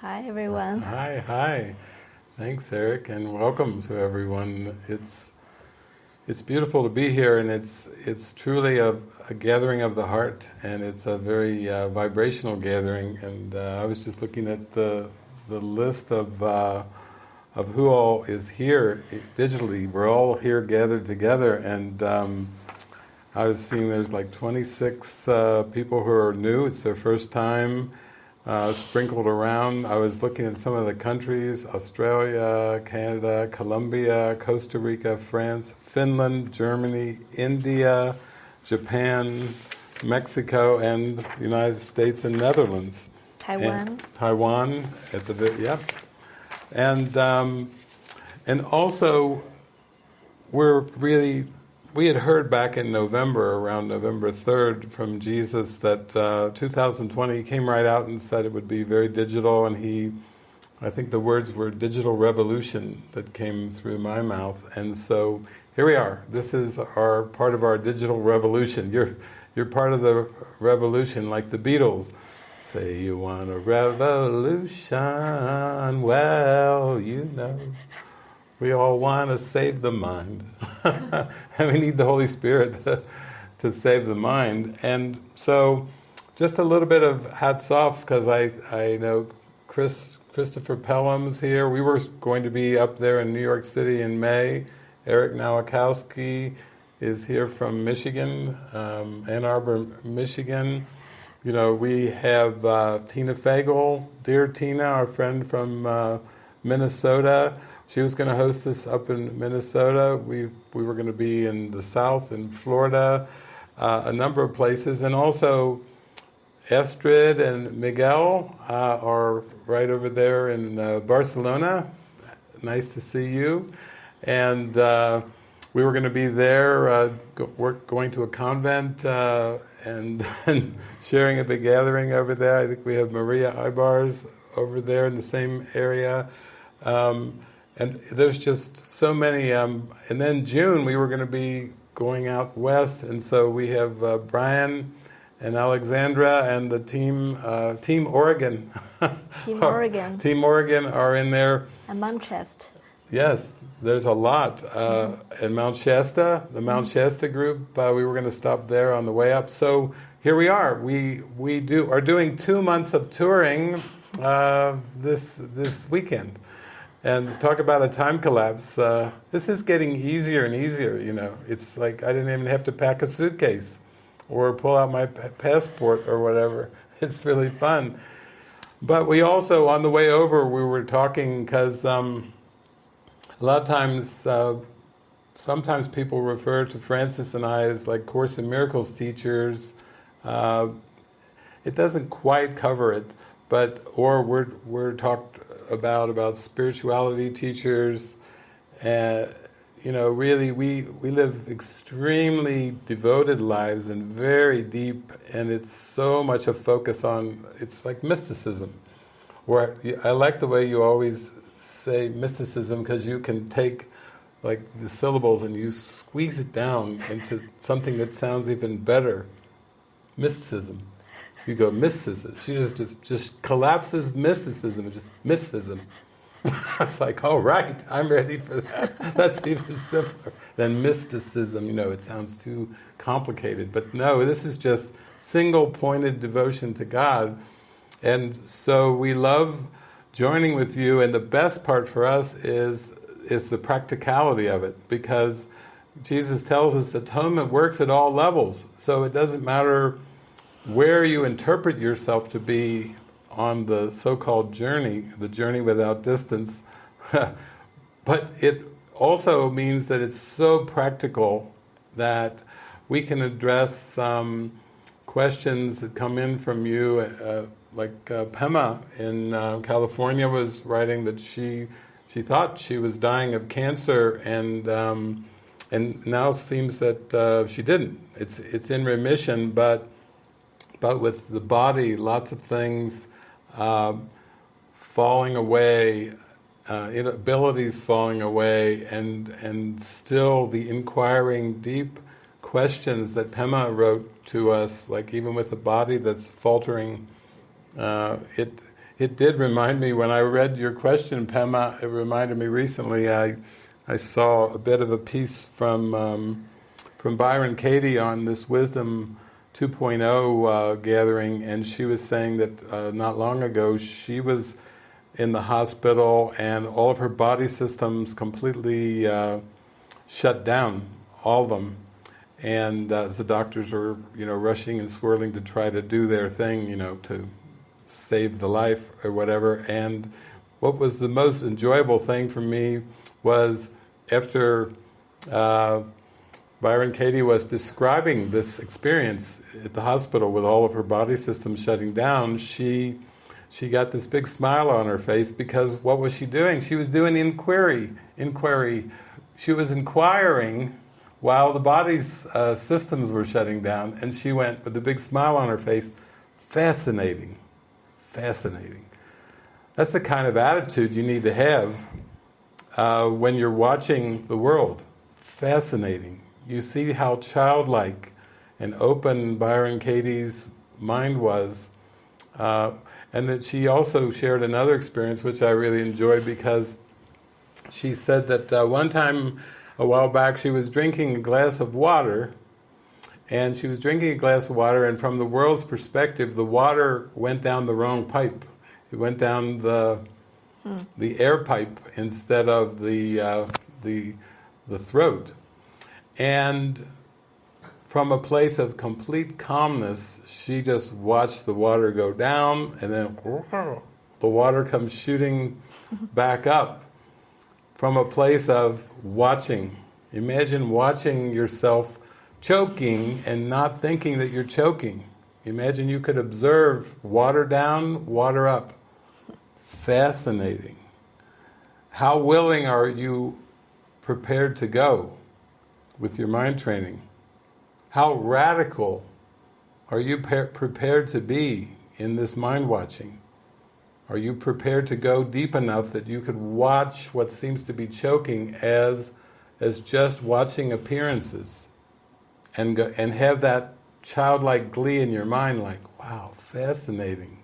Hi, everyone. Hi. Thanks, Eric, and welcome to everyone. It's beautiful to be here, and it's truly a gathering of the heart, and it's a very vibrational gathering. And I was just looking at the list of who all is here digitally. We're all here gathered together, and I was seeing there's like 26 people who are new. It's their first time. Sprinkled around. I was looking at some of the countries: Australia, Canada, Colombia, Costa Rica, France, Finland, Germany, India, Japan, Mexico, and the United States and Netherlands. Taiwan. Taiwan at the and also we had heard back in November, around November 3rd, from Jesus that 2020, he came right out and said it would be very digital, and I think the words were digital revolution that came through my mouth. And so here we are. This is part of our digital revolution. You're part of the revolution, like the Beatles. Say you want a revolution, well, you know. We all want to save the mind. And we need the Holy Spirit to save the mind. And so just a little bit of hats off, because I know Christopher Pelham's here. We were going to be up there in New York City in May. Eric Nowakowski is here from Michigan, Ann Arbor, Michigan. You know, we have Tina Fagel, dear Tina, our friend from Minnesota. She was going to host this up in Minnesota. We were going to be in the South, in Florida, a number of places. And also Astrid and Miguel are right over there in Barcelona. Nice to see you. And we were going to be there, going to a convent and sharing a big gathering over there. I think we have Maria Ibars over there in the same area. And there's just so many, and then June we were going to be going out west, and so we have Brian and Alexandra and the Team Oregon. Team Oregon. Team Oregon are in there. And Manchester. Yes, there's a lot. And Mount Shasta, the Mount Shasta group, we were going to stop there on the way up. So here we are. We are doing 2 months of touring this weekend. And talk about a time collapse. This is getting easier and easier, you know. It's like I didn't even have to pack a suitcase or pull out my passport or whatever. It's really fun. But we also, on the way over, we were talking because a lot of times, sometimes people refer to Frances and I as like Course in Miracles teachers. It doesn't quite cover it, or we're talked about spirituality teachers. You know, really we live extremely devoted lives and very deep, and it's so much a focus on, it's like mysticism. Where I like the way you always say mysticism, because you can take like the syllables and you squeeze it down into something that sounds even better. Mysticism. You go mysticism. She just collapses mysticism. It's just mysticism. It's like, all right, I'm ready for that. That's even simpler than mysticism. You know, it sounds too complicated. But no, this is just single-pointed devotion to God. And so we love joining with you. And the best part for us is the practicality of it, because Jesus tells us atonement works at all levels. So it doesn't matter where you interpret yourself to be on the so-called journey, the journey without distance, but it also means that it's so practical that we can address questions that come in from you, like Pema in California was writing that she thought she was dying of cancer, and now seems that she didn't. It's in remission, but with the body, lots of things falling away, inabilities falling away, and still the inquiring deep questions that Pema wrote to us, like even with a body that's faltering, It did remind me, when I read your question, Pema, it reminded me recently, I saw a bit of a piece from Byron Katie on this Wisdom 2.0 gathering, and she was saying that not long ago she was in the hospital and all of her body systems completely shut down, all of them. And the doctors were, rushing and swirling to try to do their thing, to save the life or whatever. And what was the most enjoyable thing for me was after Byron Katie was describing this experience at the hospital with all of her body systems shutting down, she got this big smile on her face, because what was she doing? She was doing inquiry. She was inquiring while the body's systems were shutting down, and she went with a big smile on her face, fascinating. That's the kind of attitude you need to have when you're watching the world. Fascinating. You see how childlike and open Byron Katie's mind was, and that she also shared another experience which I really enjoyed, because she said that one time a while back she was drinking a glass of water, and from the world's perspective the water went down the wrong pipe. It went down the air pipe instead of the throat. And from a place of complete calmness, she just watched the water go down, and then the water comes shooting back up. From a place of watching. Imagine watching yourself choking and not thinking that you're choking. Imagine you could observe water down, water up. Fascinating. How willing are you prepared to go with your mind training? How radical are you prepared to be in this mind watching? Are you prepared to go deep enough that you could watch what seems to be choking as just watching appearances, and have that childlike glee in your mind, like, wow, fascinating.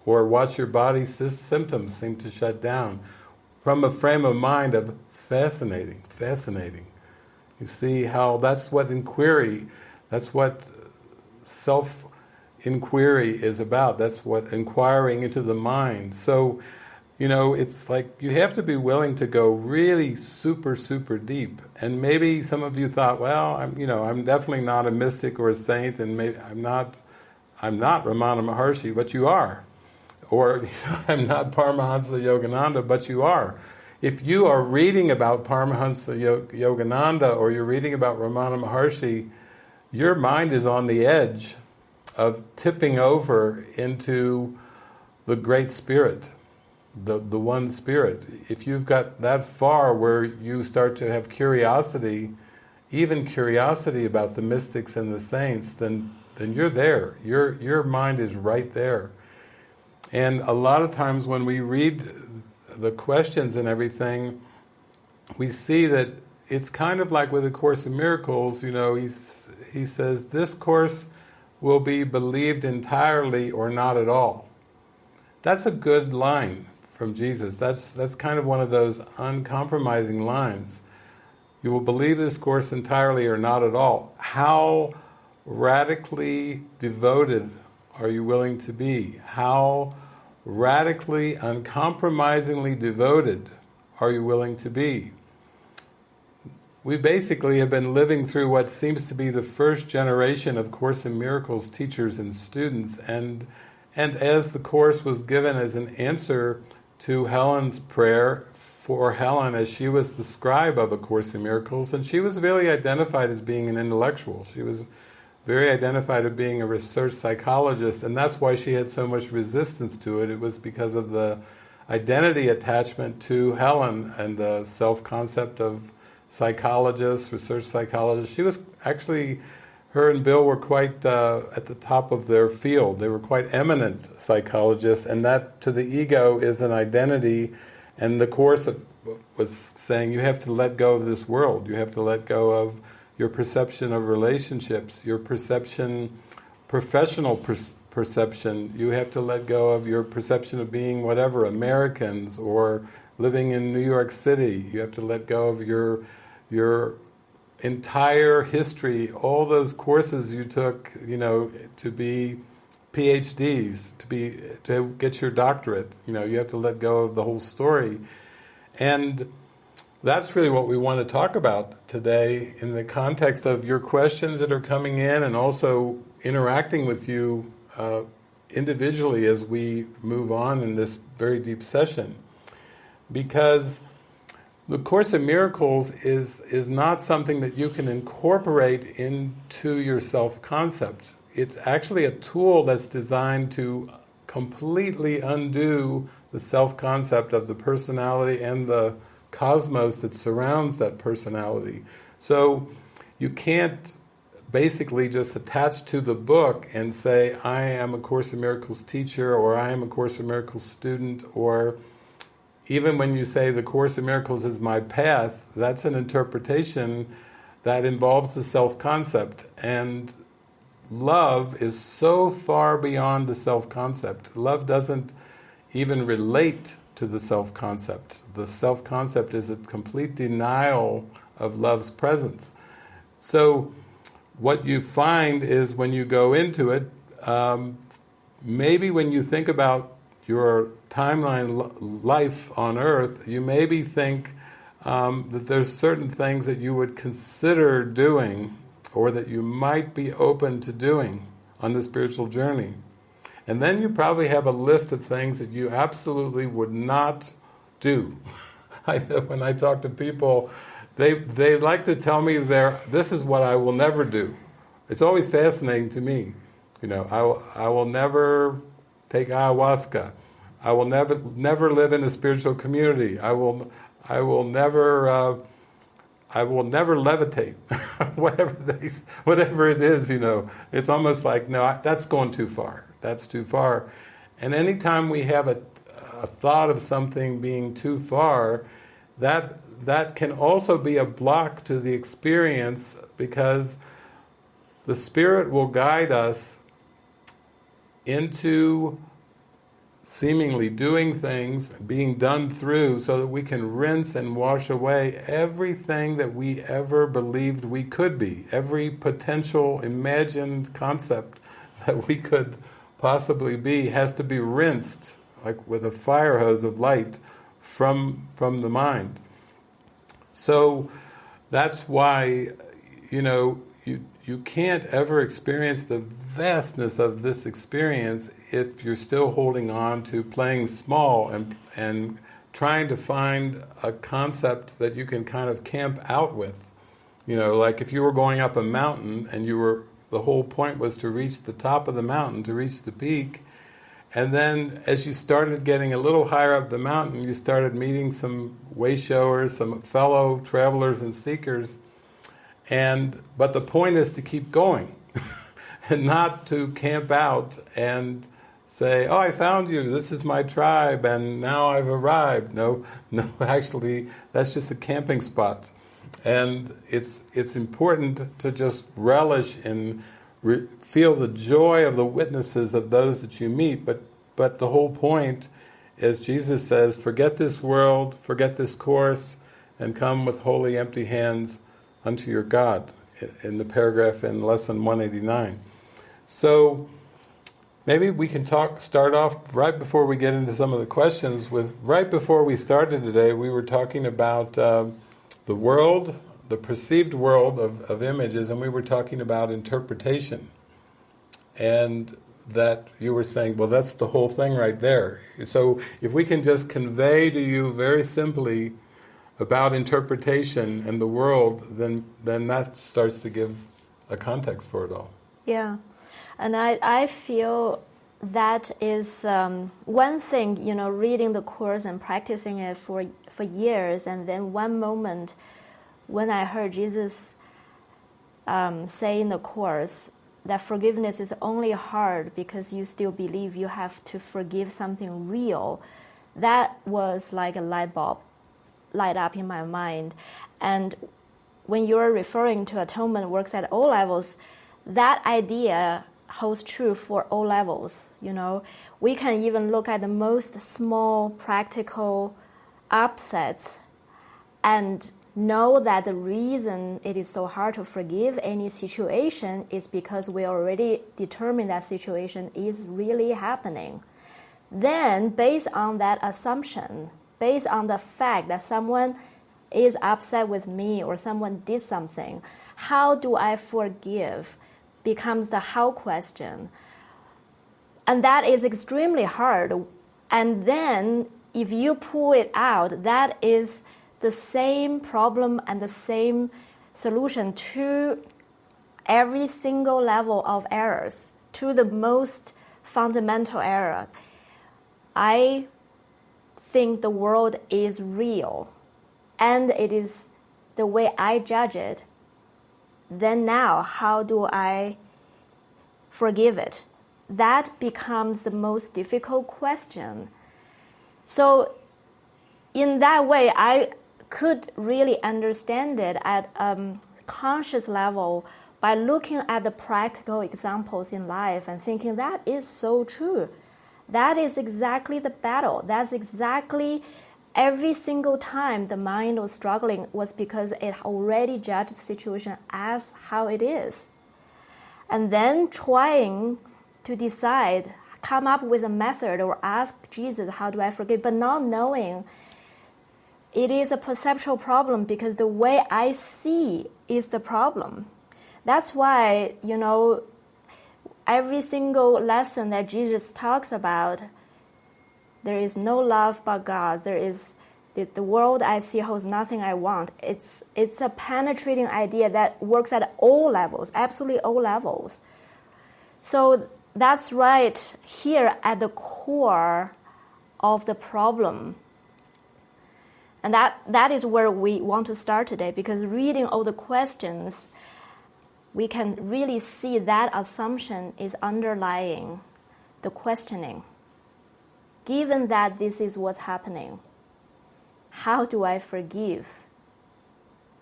Or watch your body's symptoms seem to shut down from a frame of mind of fascinating. You see how that's what inquiry, that's what self-inquiry is about. That's what inquiring into the mind. So, it's like you have to be willing to go really super, super deep. And maybe some of you thought, well, I'm definitely not a mystic or a saint, and maybe I'm not Ramana Maharshi, but you are. Or I'm not Paramahansa Yogananda, but you are. If you are reading about Paramahansa Yogananda, or you're reading about Ramana Maharshi, your mind is on the edge of tipping over into the Great Spirit, the One Spirit. If you've got that far where you start to have curiosity, even curiosity about the mystics and the saints, then you're there. Your mind is right there. And a lot of times when we read the questions and everything, we see that it's kind of like with A Course in Miracles. He says, this course will be believed entirely or not at all. That's a good line from Jesus. That's kind of one of those uncompromising lines. You will believe this course entirely or not at all. How radically devoted are you willing to be? How radically, uncompromisingly devoted are you willing to be? We basically have been living through what seems to be the first generation of Course in Miracles teachers and students, and as the Course was given as an answer to Helen's prayer for Helen, as she was the scribe of A Course in Miracles, and she was really identified as being an intellectual. She was very identified as being a research psychologist, and that's why she had so much resistance to it. It was because of the identity attachment to Helen and the self-concept of psychologist, research psychologist. She was actually, her and Bill were quite at the top of their field. They were quite eminent psychologists, and that to the ego is an identity. And the Course was saying you have to let go of this world. You have to let go of your perception of relationships, your professional perception. You have to let go of your perception of being whatever, Americans or living in New York City. You have to let go of your entire history, all those courses you took, to be PhDs, to get your doctorate. You have to let go of the whole story. And that's really what we want to talk about today in the context of your questions that are coming in and also interacting with you individually as we move on in this very deep session. Because the Course in Miracles is not something that you can incorporate into your self-concept. It's actually a tool that's designed to completely undo the self-concept of the personality and the cosmos that surrounds that personality. So you can't basically just attach to the book and say, I am a Course in Miracles teacher, or I am a Course in Miracles student, or even when you say the Course in Miracles is my path, that's an interpretation that involves the self-concept. And love is so far beyond the self-concept. Love doesn't even relate to the self-concept. The self-concept is a complete denial of love's presence. So what you find is when you go into it, maybe when you think about your timeline life on Earth, you maybe think that there's certain things that you would consider doing or that you might be open to doing on the spiritual journey. And then you probably have a list of things that you absolutely would not do. I know when I talk to people, they like to tell me this is what I will never do. It's always fascinating to me. I will never take ayahuasca. I will never live in a spiritual community. I will never levitate. whatever it is, it's almost like, no, that's going too far. That's too far. And anytime we have a thought of something being too far, that can also be a block to the experience, because the Spirit will guide us into seemingly doing things, being done through, so that we can rinse and wash away everything that we ever believed we could be, every potential imagined concept that we could possibly be has to be rinsed, like with a fire hose of light, from the mind. So that's why, you can't ever experience the vastness of this experience if you're still holding on to playing small and trying to find a concept that you can kind of camp out with. Like if you were going up a mountain and the whole point was to reach the top of the mountain, to reach the peak, and then as you started getting a little higher up the mountain, you started meeting some way showers, some fellow travelers and seekers, but the point is to keep going and not to camp out and say, oh, I found you, this is my tribe, and now I've arrived. No, actually, that's just a camping spot. And it's important to just relish and feel the joy of the witnesses of those that you meet, but the whole point, as Jesus says, forget this world, forget this course, and come with holy empty hands unto your God, in the paragraph in lesson 189. So maybe we can start off right before we get into some of the questions with, right before we started today, we were talking about the world, the perceived world of images, and we were talking about interpretation. And that you were saying, well, that's the whole thing right there. So if we can just convey to you very simply about interpretation and the world, then that starts to give a context for it all. Yeah, and I feel that is one thing, reading the Course and practicing it for years, and then one moment when I heard Jesus say in the Course that forgiveness is only hard because you still believe you have to forgive something real, that was like a light bulb light up in my mind. And when you're referring to atonement works at all levels, that idea holds true for all levels. We can even look at the most small practical upsets and know that the reason it is so hard to forgive any situation is because we already determined that situation is really happening. Then, based on that assumption, based on the fact that someone is upset with me or someone did something, how do I forgive becomes the how question. And that is extremely hard. And then if you pull it out, that is the same problem and the same solution to every single level of errors, to the most fundamental error. I think the world is real, and it is the way I judge it. Then now, how do I forgive it? That becomes the most difficult question. So in that way, I could really understand it at a conscious level by looking at the practical examples in life and thinking that is so true. That is exactly the battle. That's exactly every single time the mind was struggling was because it already judged the situation as how it is. And then trying to decide, come up with a method or ask Jesus, how do I forgive? But not knowing it is a perceptual problem because the way I see is the problem. That's why, every single lesson that Jesus talks about, there is no love but God. There is the world I see holds nothing I want. It's a penetrating idea that works at all levels, absolutely all levels. So that's right here at the core of the problem. And that is where we want to start today, because reading all the questions, we can really see that assumption is underlying the questioning. Given that this is what's happening, how do I forgive?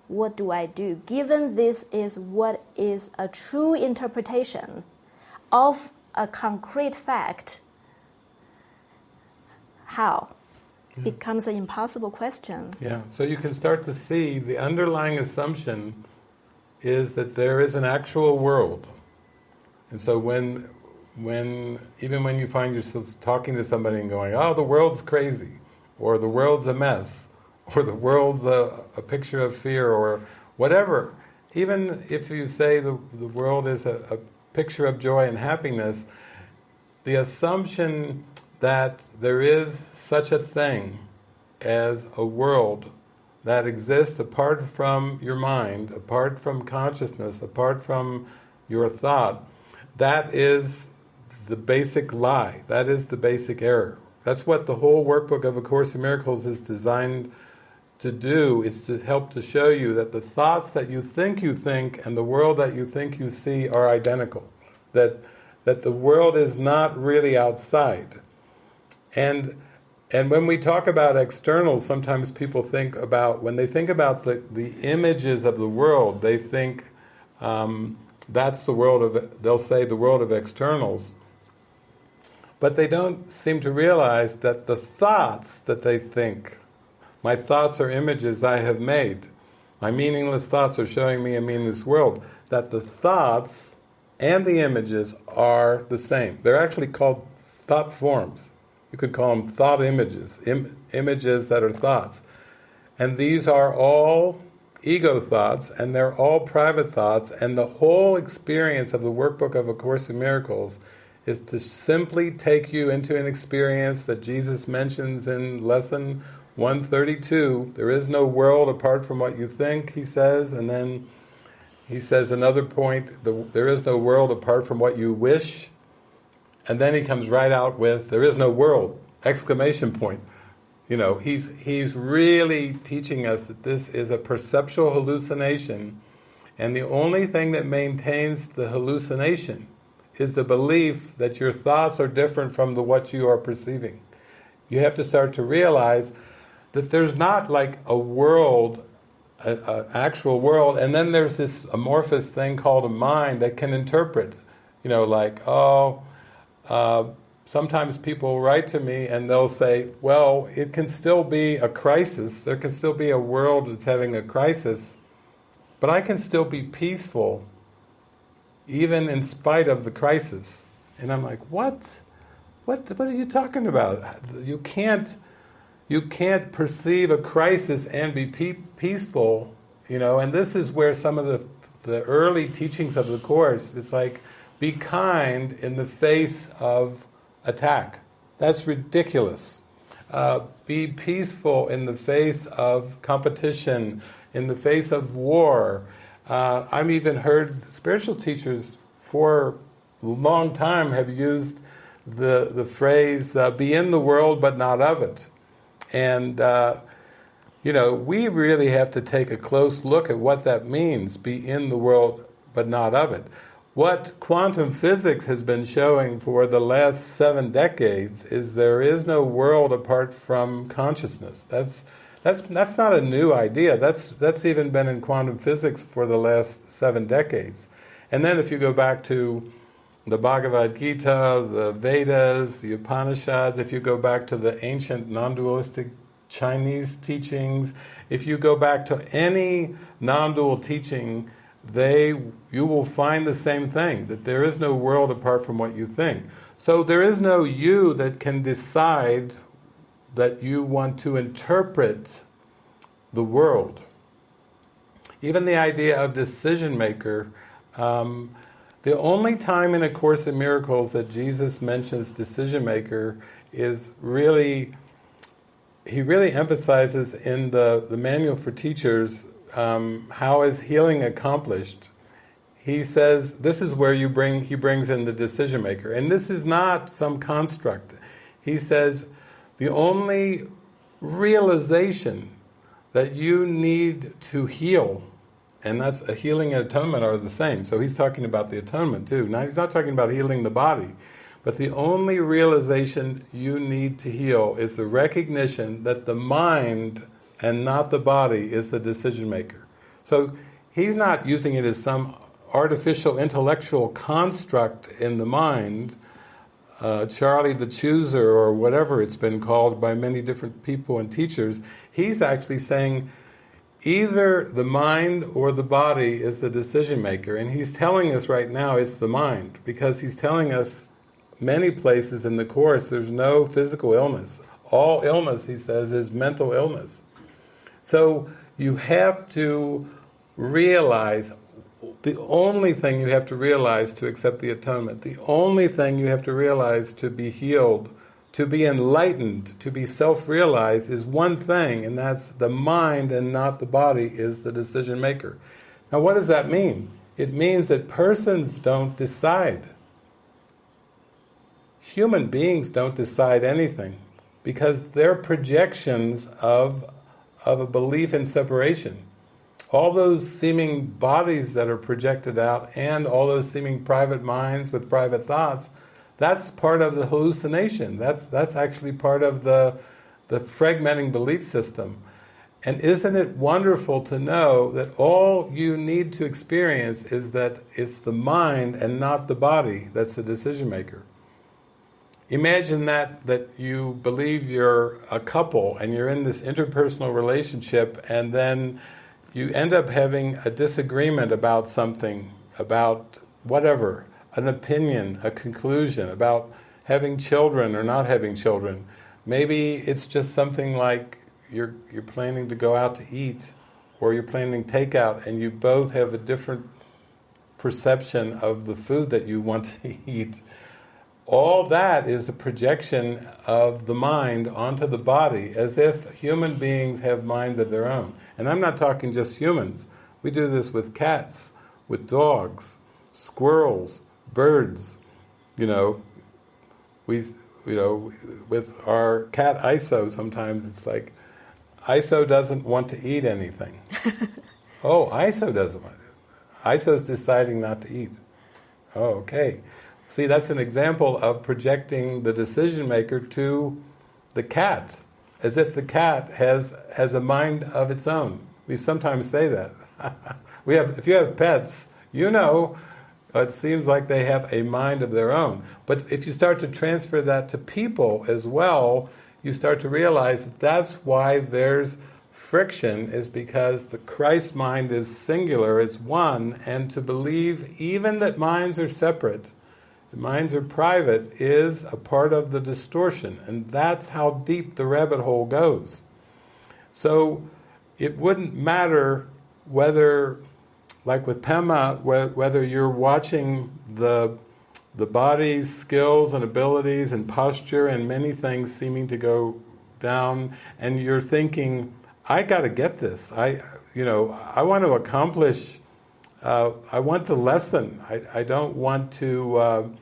What do I do? Given this is what is a true interpretation of a concrete fact, how? Becomes an impossible question. Yeah, so you can start to see the underlying assumption is that there is an actual world. And so when even when you find yourself talking to somebody and going, oh, the world's crazy, or the world's a mess, or the world's a picture of fear, or whatever, even if you say the world is a picture of joy and happiness, the assumption that there is such a thing as a world that exists apart from your mind, apart from consciousness, apart from your thought, that is the basic lie. That is the basic error. That's what the whole workbook of A Course in Miracles is designed to do, is to help to show you that the thoughts that you think and the world that you think you see are identical. That the world is not really outside. And when we talk about externals, sometimes people think about, when they think about the images of the world, they think that's the world of, they'll say the world of externals. But they don't seem to realize that the thoughts that they think, my thoughts are images I have made, my meaningless thoughts are showing me a meaningless world, that the thoughts and the images are the same. They're actually called thought forms. You could call them thought images, images that are thoughts. And these are all ego thoughts, and they're all private thoughts, and the whole experience of the workbook of A Course in Miracles is to simply take you into an experience that Jesus mentions in lesson 132. There is no world apart from what you think, he says, and then he says another point, there is no world apart from what you wish. And then he comes right out with, there is no world, exclamation point. He's really teaching us that this is a perceptual hallucination, and the only thing that maintains the hallucination is the belief that your thoughts are different from what you are perceiving. You have to start to realize that there's not like a world, an actual world, and then there's this amorphous thing called a mind that can interpret. sometimes people write to me and they'll say, well, it can still be a crisis, there can still be a world that's having a crisis, but I can still be peaceful even in spite of the crisis. And I'm like, what? What are you talking about? You can't perceive a crisis and be peaceful, and this is where some of the early teachings of the Course, it's like, be kind in the face of attack. That's ridiculous. Be peaceful in the face of competition, in the face of war. I've even heard spiritual teachers for a long time have used the phrase, be in the world but not of it. And, we really have to take a close look at what that means, be in the world but not of it. What quantum physics has been showing for the last 7 decades is there is no world apart from consciousness. That's not a new idea. That's even been in quantum physics for the last 7 decades. And then if you go back to the Bhagavad Gita, the Vedas, the Upanishads, if you go back to the ancient non-dualistic Chinese teachings, if you go back to any non-dual teaching, you will find the same thing, that there is no world apart from what you think. So there is no you that can decide that you want to interpret the world. Even the idea of decision maker, the only time in A Course in Miracles that Jesus mentions decision maker is really, he really emphasizes in the Manual for Teachers, how is healing accomplished. He says this is where he brings in the decision maker, and this is not some construct. He says the only realization that you need to heal, and that's a healing and atonement are the same. So he's talking about the atonement too. Now he's not talking about healing the body, but the only realization you need to heal is the recognition that the mind and not the body is the decision maker. So he's not using it as some artificial intellectual construct in the mind, Charlie the Chooser or whatever it's been called by many different people and teachers. He's actually saying either the mind or the body is the decision maker, and he's telling us right now it's the mind, because he's telling us many places in the Course there's no physical illness. All illness, he says, is mental illness. So you have to realize, the only thing you have to realize to accept the atonement, the only thing you have to realize to be healed, to be enlightened, to be self-realized is one thing, and that's the mind and not the body is the decision maker. Now what does that mean? It means that persons don't decide. Human beings don't decide anything, because they're projections of a belief in separation. All those seeming bodies that are projected out and all those seeming private minds with private thoughts, that's part of the hallucination. That's actually part of the fragmenting belief system. And isn't it wonderful to know that all you need to experience is that it's the mind and not the body that's the decision maker. Imagine that you believe you're a couple and you're in this interpersonal relationship, and then you end up having a disagreement about something, about whatever, an opinion, a conclusion, about having children or not having children. Maybe it's just something like you're planning to go out to eat, or you're planning takeout, and you both have a different perception of the food that you want to eat. All that is a projection of the mind onto the body, as if human beings have minds of their own. And I'm not talking just humans. We do this with cats, with dogs, squirrels, birds. With our cat Iso, sometimes it's like, Iso doesn't want to eat anything. Oh, Iso doesn't want to. Iso's deciding not to eat. Oh, okay. See, that's an example of projecting the decision maker to the cat, as if the cat has a mind of its own. We sometimes say that. If you have pets, It seems like they have a mind of their own. But if you start to transfer that to people as well, you start to realize that that's why there's friction, is because the Christ mind is singular, is one, and to believe even that minds are separate, that minds are private, is a part of the distortion. And that's how deep the rabbit hole goes. So it wouldn't matter whether, like with Pema, whether you're watching the body's skills and abilities and posture and many things seeming to go down, and you're thinking, I got to get this. I want to accomplish. I want the lesson. I don't want to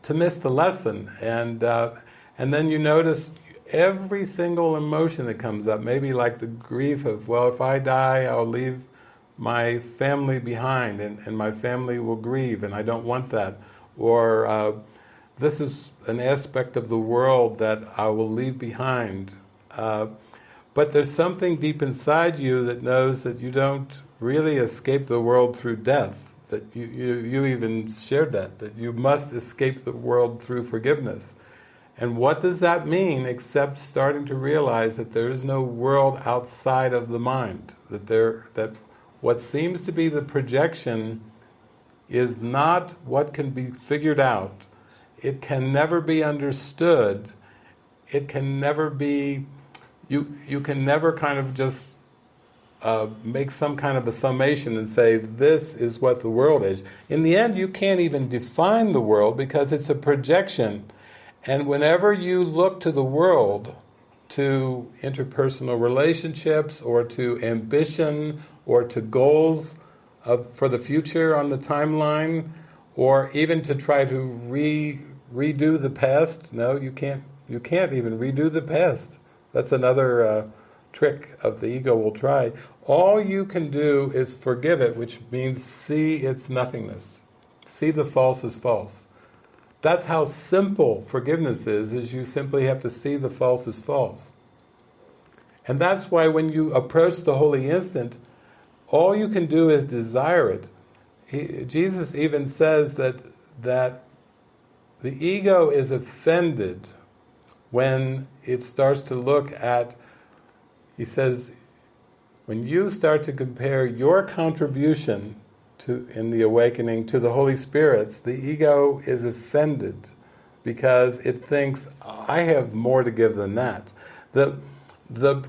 miss the lesson. And then you notice every single emotion that comes up. Maybe like the grief of, well, if I die, I'll leave my family behind, and my family will grieve, and I don't want that. Or this is an aspect of the world that I will leave behind. But there's something deep inside you that knows that you don't really escape the world through death, that you even shared that you must escape the world through forgiveness. And what does that mean except starting to realize that there is no world outside of the mind, that what seems to be the projection is not what can be figured out. It can never be understood. It can never be... You can never kind of just make some kind of a summation and say, this is what the world is. In the end, you can't even define the world because it's a projection. And whenever you look to the world, to interpersonal relationships, or to ambition, or to goals for the future on the timeline, or even to try to redo the past, no, you can't even redo the past. That's another trick of the ego will try. All you can do is forgive it, which means see its nothingness. See the false as false. That's how simple forgiveness is you simply have to see the false as false. And that's why when you approach the holy instant, all you can do is desire it. Jesus even says that the ego is offended when it starts to look at, he says, when you start to compare your contribution in the awakening to the Holy Spirit's, the ego is offended because it thinks, I have more to give than that. The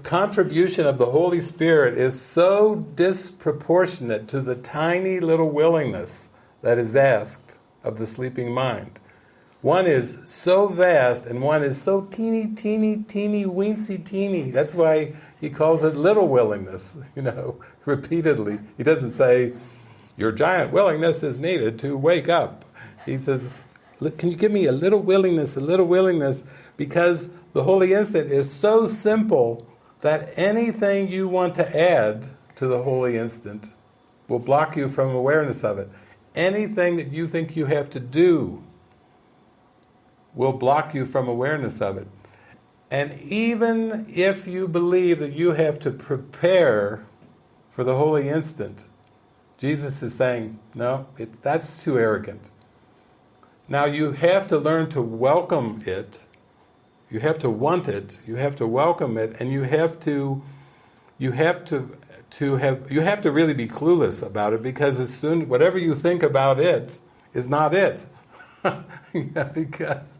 contribution of the Holy Spirit is so disproportionate to the tiny little willingness that is asked of the sleeping mind. One is so vast and one is so teeny, weensy teeny. That's why he calls it little willingness, repeatedly. He doesn't say, your giant willingness is needed to wake up. He says, can you give me a little willingness, because the holy instant is so simple that anything you want to add to the holy instant will block you from awareness of it. Anything that you think you have to do will block you from awareness of it. And even if you believe that you have to prepare for the holy instant, Jesus is saying, no, that's too arrogant. Now you have to learn to welcome it, you have to want it, you have to welcome it, and you have to really be clueless about it, because whatever you think about it is not it. Because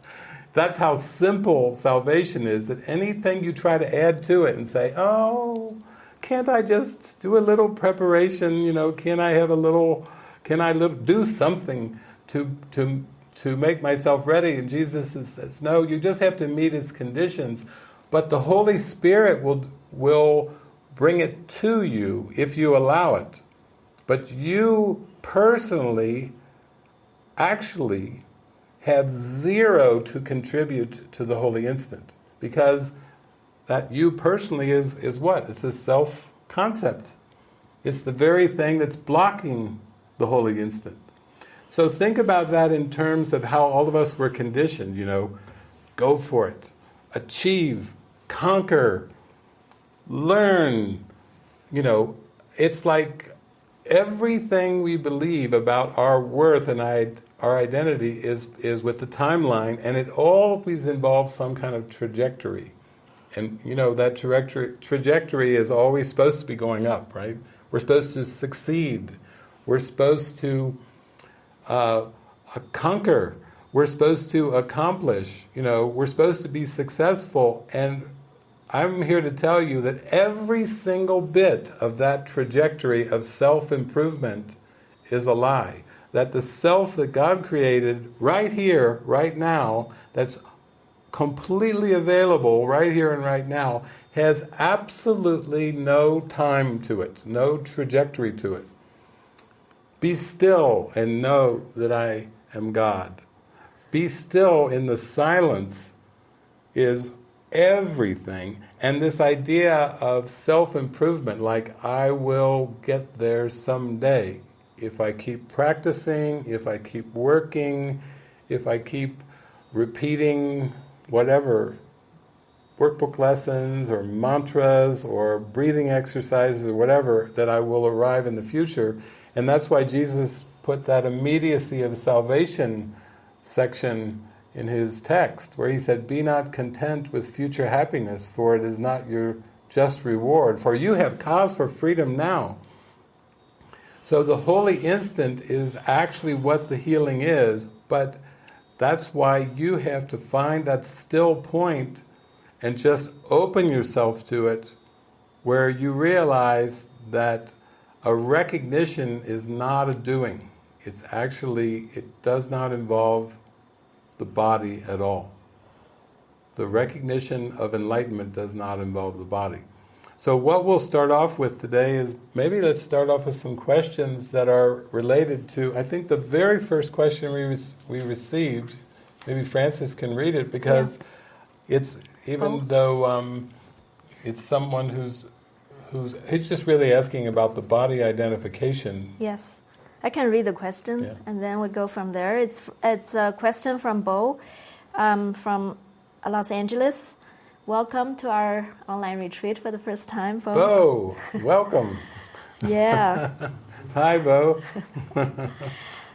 that's how simple salvation is, that anything you try to add to it and say, oh, can't I just do a little preparation, can I do something to make myself ready? And Jesus says, no, you just have to meet its conditions. But the Holy Spirit will bring it to you if you allow it. But you personally actually have zero to contribute to the holy instant, because that you personally is what? It's a self-concept. It's the very thing that's blocking the holy instant. So think about that in terms of how all of us were conditioned, go for it, achieve, conquer, learn, it's like everything we believe about our worth and our identity is with the timeline, and it always involves some kind of trajectory. And that trajectory is always supposed to be going up, right? We're supposed to succeed. We're supposed to conquer. We're supposed to accomplish. We're supposed to be successful. And I'm here to tell you that every single bit of that trajectory of self-improvement is a lie. That the self that God created right here, right now, that's completely available right here and right now, has absolutely no time to it, no trajectory to it. Be still and know that I am God. Be still in the silence is everything. And this idea of self-improvement, like I will get there someday, if I keep practicing, if I keep working, if I keep repeating whatever, workbook lessons or mantras or breathing exercises or whatever, that I will arrive in the future. And that's why Jesus put that immediacy of salvation section in his text, where he said, "Be not content with future happiness, for it is not your just reward, for you have cause for freedom now." So the holy instant is actually what the healing is, but that's why you have to find that still point and just open yourself to it, where you realize that a recognition is not a doing. It does not involve the body at all. The recognition of enlightenment does not involve the body. So what we'll start off with today is, maybe let's start off with some questions that are related to, I think the very first question we received, maybe Frances can read it, because it's, even though it's someone who's just really asking about the body identification. Yes. I can read the question, and then we go from there. It's a question from Bo from Los Angeles. Welcome to our online retreat for the first time, Bo. Bo, welcome. Yeah. Hi, Bo.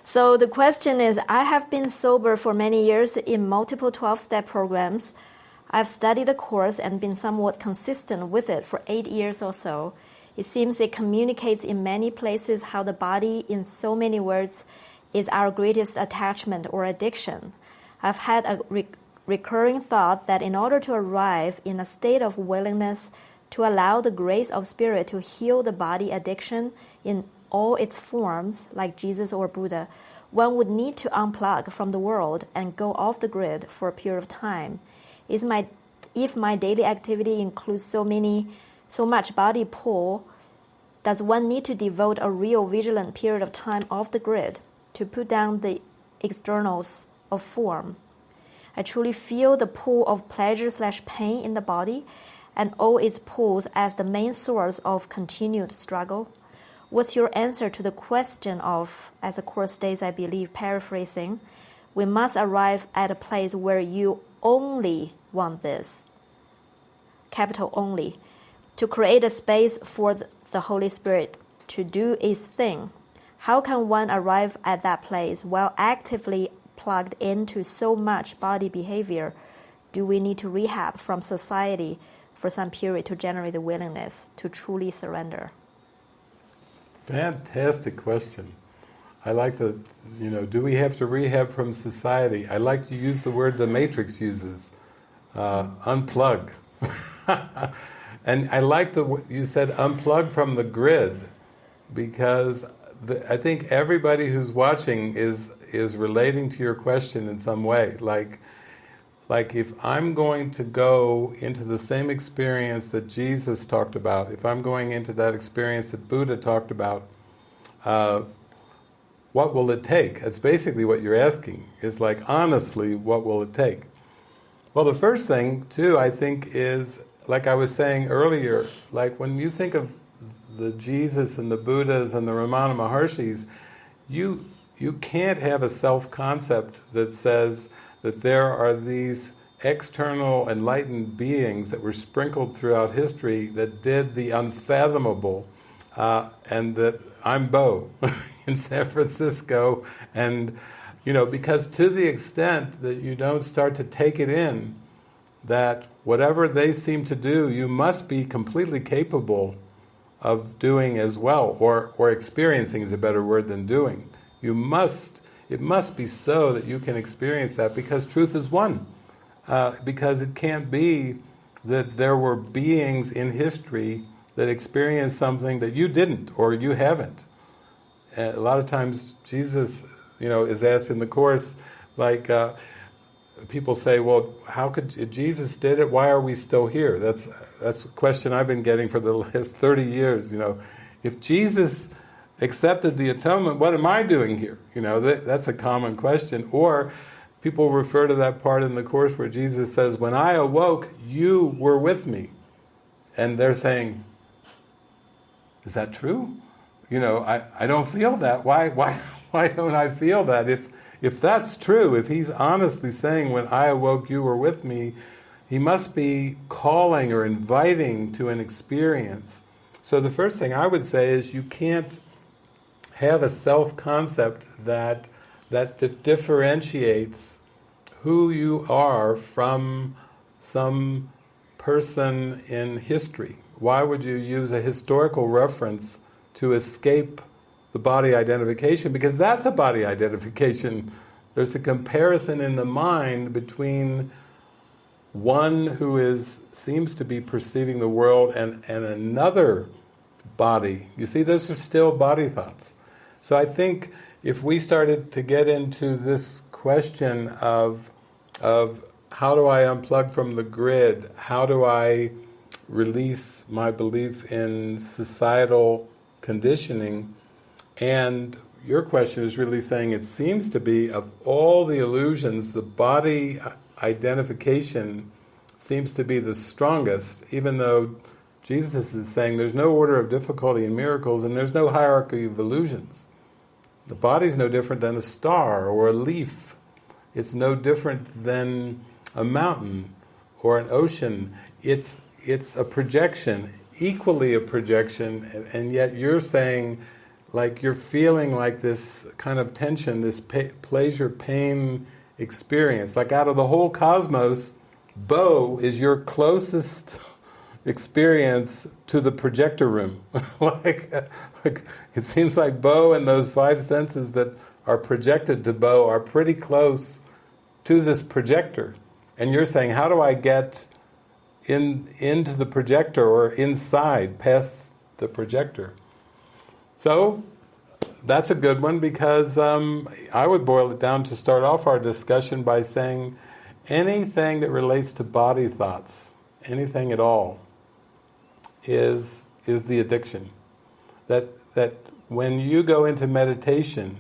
So the question is, I have been sober for many years in multiple 12-step programs. I've studied the course and been somewhat consistent with it for 8 years or so. It seems it communicates in many places how the body, in so many words, is our greatest attachment or addiction. I've had a recurring thought that in order to arrive in a state of willingness to allow the grace of spirit to heal the body addiction in all its forms, like Jesus or Buddha, one would need to unplug from the world and go off the grid for a period of time. If my daily activity includes so much body pull, does one need to devote a real vigilant period of time off the grid to put down the externals of form? I truly feel the pull of pleasure/pain in the body and all its pulls as the main source of continued struggle. What's your answer to the question of, as the Course states, I believe, paraphrasing, we must arrive at a place where you only want this, capital only, to create a space for the Holy Spirit to do its thing. How can one arrive at that place while actively plugged into so much body behavior? Do we need to rehab from society for some period to generate the willingness to truly surrender? Fantastic question. I like the, do we have to rehab from society? I like to use the word the Matrix uses, unplug. And I like you said unplug from the grid, because I think everybody who's watching is relating to your question in some way. Like if I'm going to go into the same experience that Jesus talked about, if I'm going into that experience that Buddha talked about, what will it take? That's basically what you're asking, is like, honestly, what will it take? Well, the first thing, too, I think is, like I was saying earlier, like when you think of the Jesus and the Buddhas and the Ramana Maharshis, you can't have a self-concept that says that there are these external enlightened beings that were sprinkled throughout history that did the unfathomable, and that I'm Bo in San Francisco, and because to the extent that you don't start to take it in, that whatever they seem to do, you must be completely capable of doing as well, or experiencing is a better word than doing. It must be so that you can experience that, because truth is one. Because it can't be that there were beings in history that experienced something that you didn't, or you haven't. A lot of times Jesus, is asked in the Course, like, people say, well, how could, if Jesus did it, why are we still here? That's a question I've been getting for the last 30 years, If Jesus accepted the atonement, what am I doing here? That's a common question. Or people refer to that part in the Course where Jesus says, when I awoke, you were with me. And they're saying, is that true? I don't feel that. Why don't I feel that? If that's true, if he's honestly saying, when I awoke, you were with me, he must be calling or inviting to an experience. So the first thing I would say is you can't have a self-concept that differentiates who you are from some person in history. Why would you use a historical reference to escape the body identification? Because that's a body identification. There's a comparison in the mind between one who seems to be perceiving the world and another body. You see, those are still body thoughts. So I think if we started to get into this question of how do I unplug from the grid, how do I release my belief in societal conditioning, and your question is really saying it seems to be, of all the illusions, the body identification seems to be the strongest, even though Jesus is saying there's no order of difficulty in miracles and there's no hierarchy of illusions. The body's no different than a star or a leaf. It's no different than a mountain or an ocean. It's a projection, equally a projection, and yet you're saying, like, you're feeling like this kind of tension, this pleasure-pain experience. Like, out of the whole cosmos, Bo is your closest experience to the projector room. like it seems like Bo and those five senses that are projected to Bo are pretty close to this projector. And you're saying, how do I get into the projector, or inside, past the projector? So that's a good one, because I would boil it down to start off our discussion by saying anything that relates to body thoughts, anything at all, is the addiction. That when you go into meditation,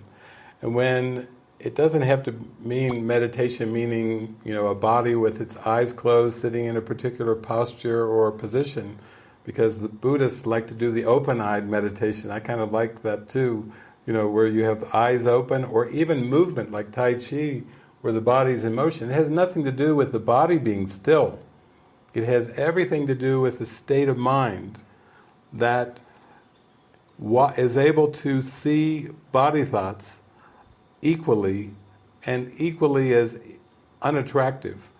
and when it doesn't have to mean meditation meaning, a body with its eyes closed, sitting in a particular posture or position, because the Buddhists like to do the open-eyed meditation. I kind of like that too, where you have the eyes open, or even movement like Tai Chi, where the body's in motion. It has nothing to do with the body being still. It has everything to do with the state of mind that is able to see body thoughts equally, and equally as unattractive.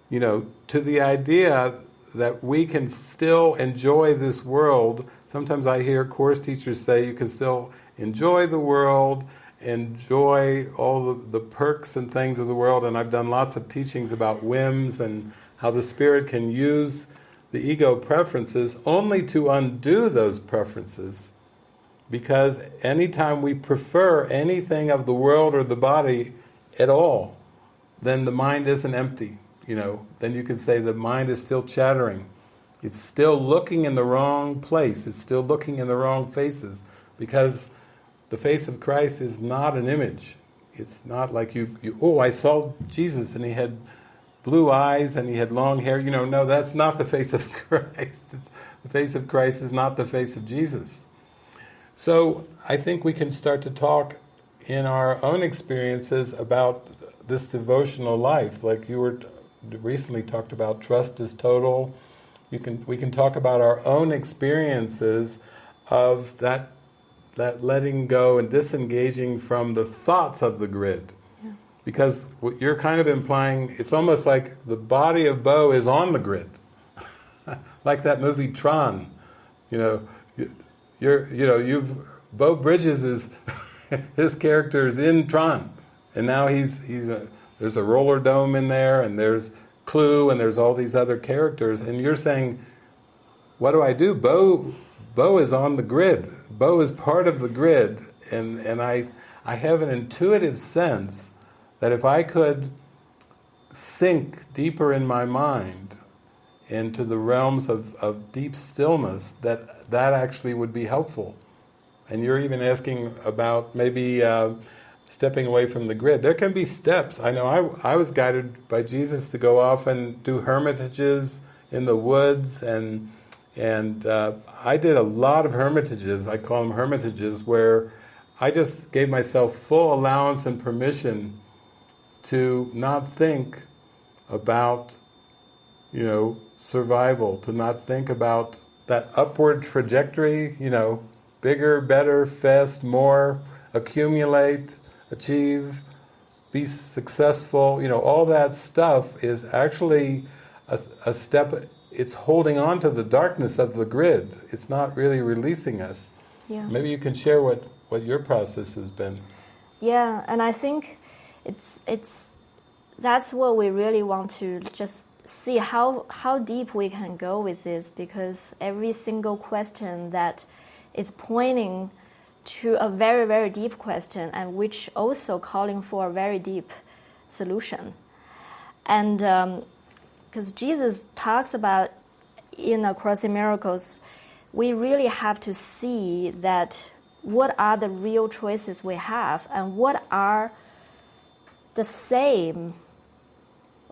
To the idea that we can still enjoy this world. Sometimes I hear Course teachers say you can still enjoy the world, enjoy all the perks and things of the world, and I've done lots of teachings about whims and how the spirit can use the ego preferences only to undo those preferences. Because anytime we prefer anything of the world or the body at all, then the mind isn't empty. Then you could say the mind is still chattering. It's still looking in the wrong place. It's still looking in the wrong faces, because the face of Christ is not an image. It's not like I saw Jesus and he had blue eyes and he had long hair. No, that's not the face of Christ. The face of Christ is not the face of Jesus. So I think we can start to talk in our own experiences about this devotional life. Like you were recently talked about, trust is total. We can talk about our own experiences of that that letting go and disengaging from the thoughts of the grid. Yeah. Because what you're kind of implying, it's almost like the body of Bo is on the grid. Like that movie Tron. Bo Bridges is, his character is in Tron. And now there's a roller dome in there, and there's Clue, and there's all these other characters. And you're saying, what do I do? Bo is on the grid. Bo is part of the grid, and I have an intuitive sense that if I could sink deeper in my mind into the realms of deep stillness, that actually would be helpful. And you're even asking about maybe stepping away from the grid. There can be steps. I know I was guided by Jesus to go off and do hermitages in the woods, and I did a lot of hermitages. I call them hermitages, where I just gave myself full allowance and permission to not think about, survival, to not think about that upward trajectory, bigger, better, fast, more, accumulate, achieve, be successful, all that stuff is actually a step. It's holding on to the darkness of the grid. It's not really releasing us. Yeah. Maybe you can share what your process has been. Yeah, and I think that's what we really want to just see how deep we can go with this, because every single question that is pointing to a very, very deep question, and which also calling for a very deep solution. And because Jesus talks about in A Course in Miracles, we really have to see that what are the real choices we have, and what are the same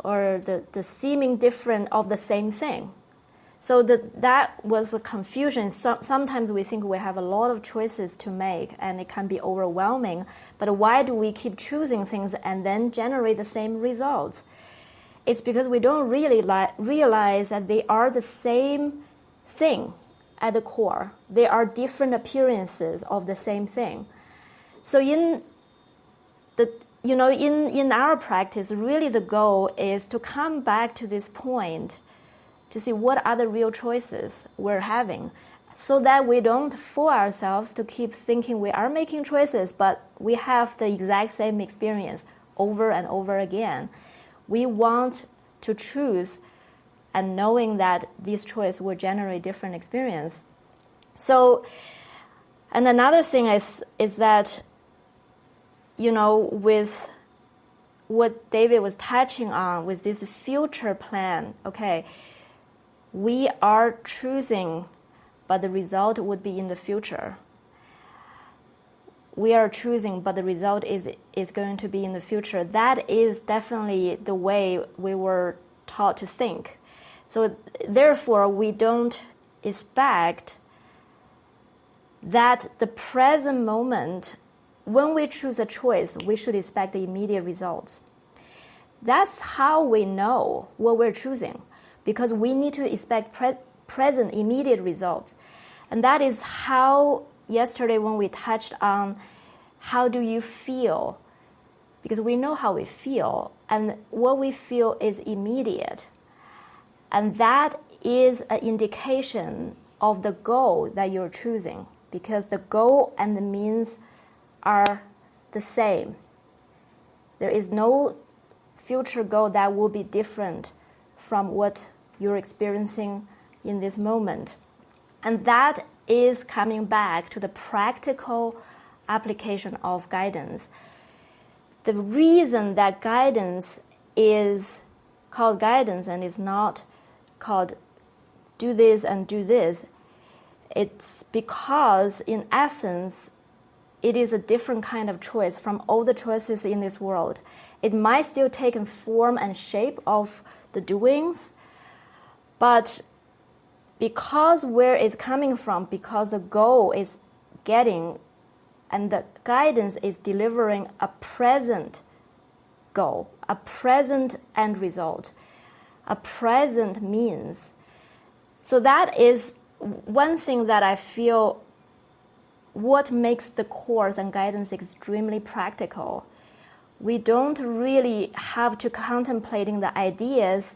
or the seeming different of the same thing. So that was a confusion. Sometimes we think we have a lot of choices to make, and it can be overwhelming. But why do we keep choosing things and then generate the same results? It's because we don't really realize that they are the same thing at the core. They are different appearances of the same thing. So in our practice, really the goal is to come back to this point, to see what are the real choices we're having, so that we don't fool ourselves to keep thinking we are making choices, but we have the exact same experience over and over again. We want to choose, and knowing that this choice will generate different experience. So, and another thing is that, with what David was touching on, with this future plan, okay, we are choosing, but the result would be in the future. We are choosing, but the result is going to be in the future. That is definitely the way we were taught to think. So therefore, we don't expect that the present moment, when we choose a choice, we should expect the immediate results. That's how we know what we're choosing, because we need to expect present immediate results. And that is how yesterday when we touched on how do you feel, because we know how we feel, and what we feel is immediate. And that is an indication of the goal that you're choosing, because the goal and the means are the same. There is no future goal that will be different from what you're experiencing in this moment. And that is coming back to the practical application of guidance. The reason that guidance is called guidance and is not called do this and do this, it's because in essence it is a different kind of choice from all the choices in this world. It might still take a form and shape of the doings, but because where it's coming from, because the goal is getting and the guidance is delivering a present goal, a present end result, a present means. So that is one thing that I feel what makes the course and guidance extremely practical. We don't really have to contemplating the ideas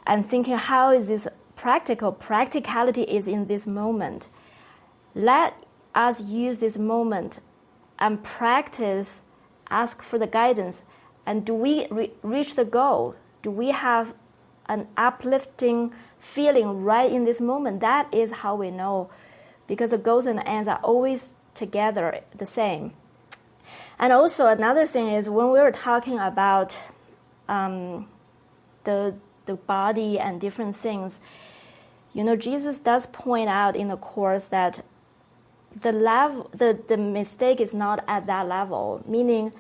and thinking, how is this practical? Practicality is in this moment. Let us use this moment and practice, ask for the guidance. And do we reach the goal? Do we have an uplifting feeling right in this moment? That is how we know, because the goals and the ends are always together, the same. And also another thing is, when we were talking about the body and different things, Jesus does point out in the Course that the mistake is not at that level, meaning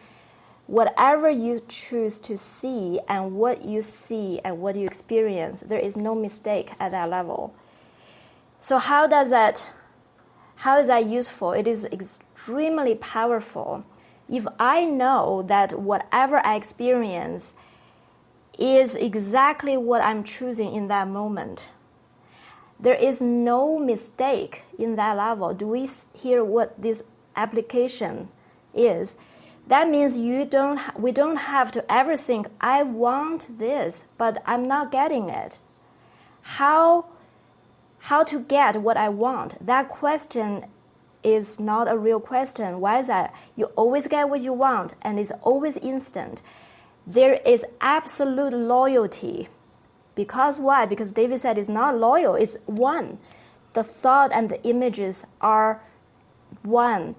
whatever you choose to see and what you see and what you experience, there is no mistake at that level. So how is that useful? It is extremely powerful. If I know that whatever I experience is exactly what I'm choosing in that moment, there is no mistake in that level. Do we hear what this application is? That means we don't have to ever think, I want this, but I'm not getting it. How to get what I want? That question is not a real question. Why is that? You always get what you want, and it's always instant. There is absolute loyalty. Because why? Because David said it's not loyal, it's one. The thought and the images are one.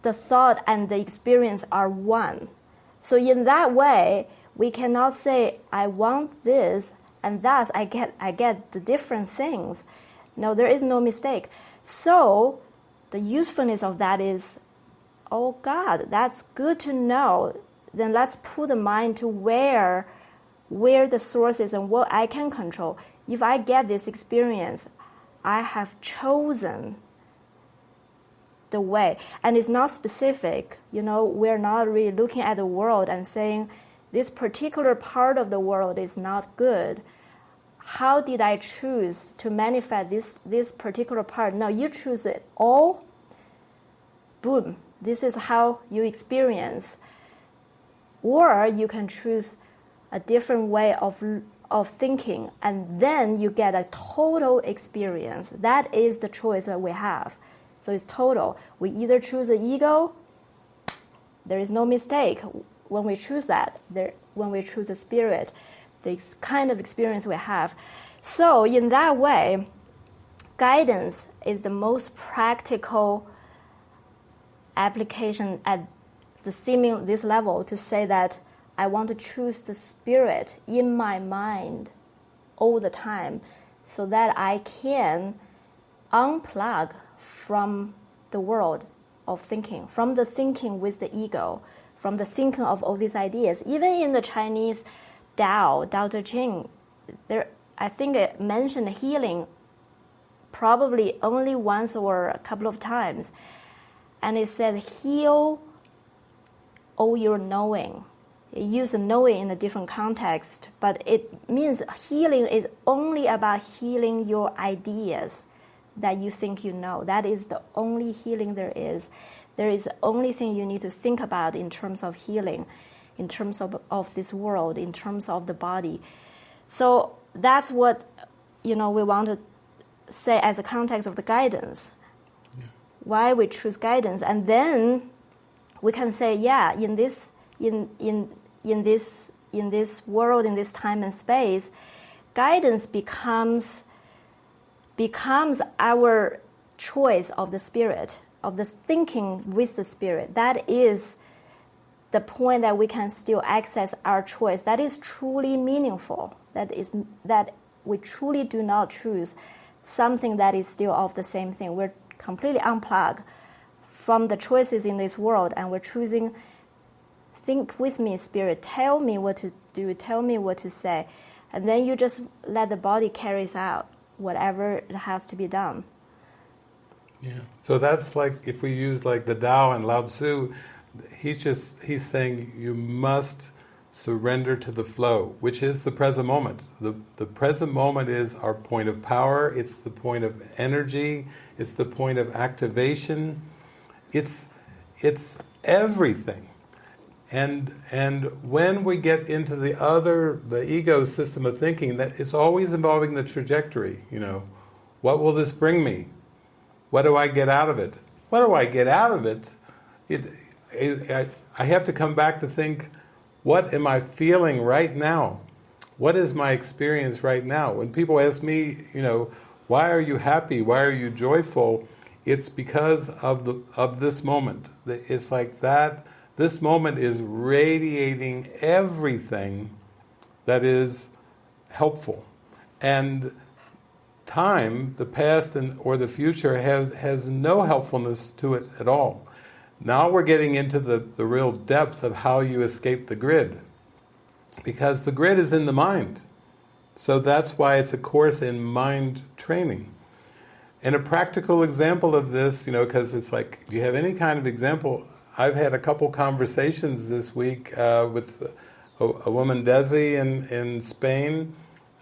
The thought and the experience are one. So in that way, we cannot say, I want this, and thus I get the different things. No, there is no mistake. So the usefulness of that is, oh God, that's good to know. Then let's put the mind to where the source is and what I can control. If I get this experience, I have chosen the way. And it's not specific. We're not really looking at the world and saying, this particular part of the world is not good. How did I choose to manifest this particular part? No, you choose it all. Boom. This is how you experience. Or you can choose a different way of thinking, and then you get a total experience. That is the choice that we have. So it's total. We either choose the ego, there is no mistake when we choose that. When we choose the spirit, the kind of experience we have. So in that way, guidance is the most practical application at this level, to say that I want to choose the spirit in my mind all the time, so that I can unplug from the world of thinking, from the thinking with the ego, from the thinking of all these ideas. Even in the Chinese Tao Te Ching, I think it mentioned healing probably only once or a couple of times. And it said, heal all your knowing. It used knowing in a different context, but it means healing is only about healing your ideas that you think you know. That is the only healing there is. There is the only thing you need to think about in terms of healing, in terms of this world, in terms of the body. So that's what we want to say as a context of the guidance. Yeah. Why we choose guidance, and then we can say, yeah, in this world, in this time and space, guidance becomes our choice of the spirit, of the thinking with the spirit. That is the point that we can still access our choice. That is truly meaningful. That we truly do not choose something that is still of the same thing. We're completely unplugged from the choices in this world, and we're choosing, think with me, spirit, tell me what to do, tell me what to say, and then you just let the body carry out whatever has to be done. Yeah. So that's like, if we use like the Tao and Lao Tzu, he's saying you must surrender to the flow, which is the present moment. The present moment is our point of power, it's the point of energy, it's the point of activation, it's everything. And when we get into the ego system of thinking, that it's always involving the trajectory, what will this bring me? What do I get out of it? What do I get out of it? I have to come back to think, what am I feeling right now? What is my experience right now? When people ask me, why are you happy? Why are you joyful? It's because of this moment. It's like that. This moment is radiating everything that is helpful. And time, the past or the future, has no helpfulness to it at all. Now we're getting into the real depth of how you escape the grid. Because the grid is in the mind. So that's why it's a course in mind training. And a practical example of this, because it's like, do you have any kind of example? I've had a couple conversations this week with a woman, Desi, in Spain,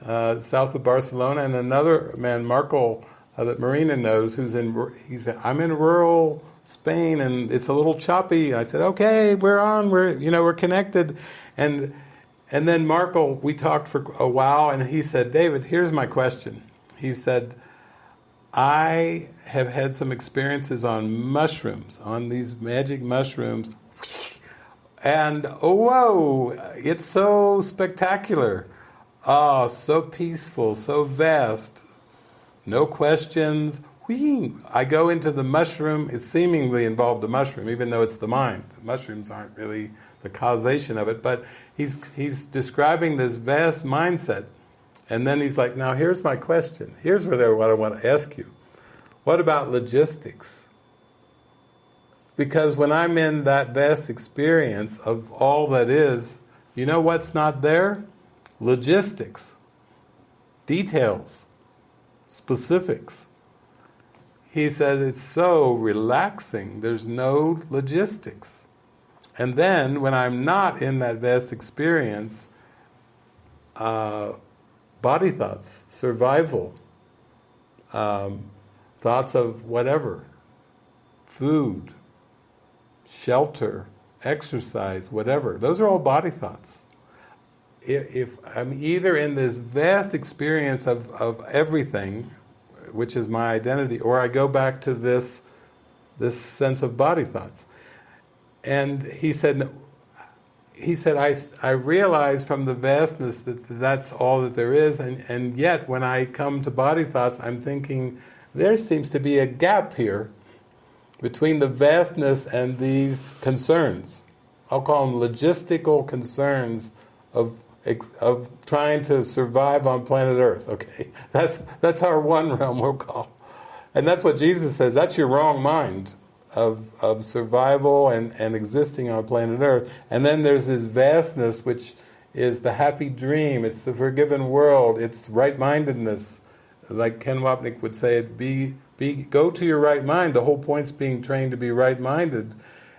south of Barcelona, and another man, Marco, that Marina knows, he said, I'm in rural Spain and it's a little choppy. I said, okay, we're connected. And then Marco, we talked for a while, and he said, David, here's my question. He said, I have had some experiences on mushrooms, on these magic mushrooms, and whoa, it's so spectacular. Oh, so peaceful, so vast. No questions. Whee! I go into the mushroom, it seemingly involved the mushroom, even though it's the mind. The mushrooms aren't really the causation of it, but he's describing this vast mindset. And then he's like, now here's my question. Here's what I want to ask you. What about logistics? Because when I'm in that vast experience of all that is, you know what's not there? Logistics. Details. Specifics. He said it's so relaxing, there's no logistics. And then when I'm not in that vast experience, body thoughts, survival, thoughts of whatever, food, shelter, exercise, whatever, those are all body thoughts. If I'm either in this vast experience of everything, which is my identity, or I go back to this sense of body thoughts. And he said, I realize from the vastness that that's all that there is, and yet when I come to body thoughts, I'm thinking, there seems to be a gap here between the vastness and these concerns. I'll call them logistical concerns of trying to survive on planet Earth. Okay, that's our one realm we'll call, and that's what Jesus says. That's your wrong mind of survival and existing on planet Earth. And then there's this vastness, which is the happy dream. It's the forgiven world. It's right-mindedness, like Ken Wapnick would say. Go to your right mind. The whole point's being trained to be right-minded.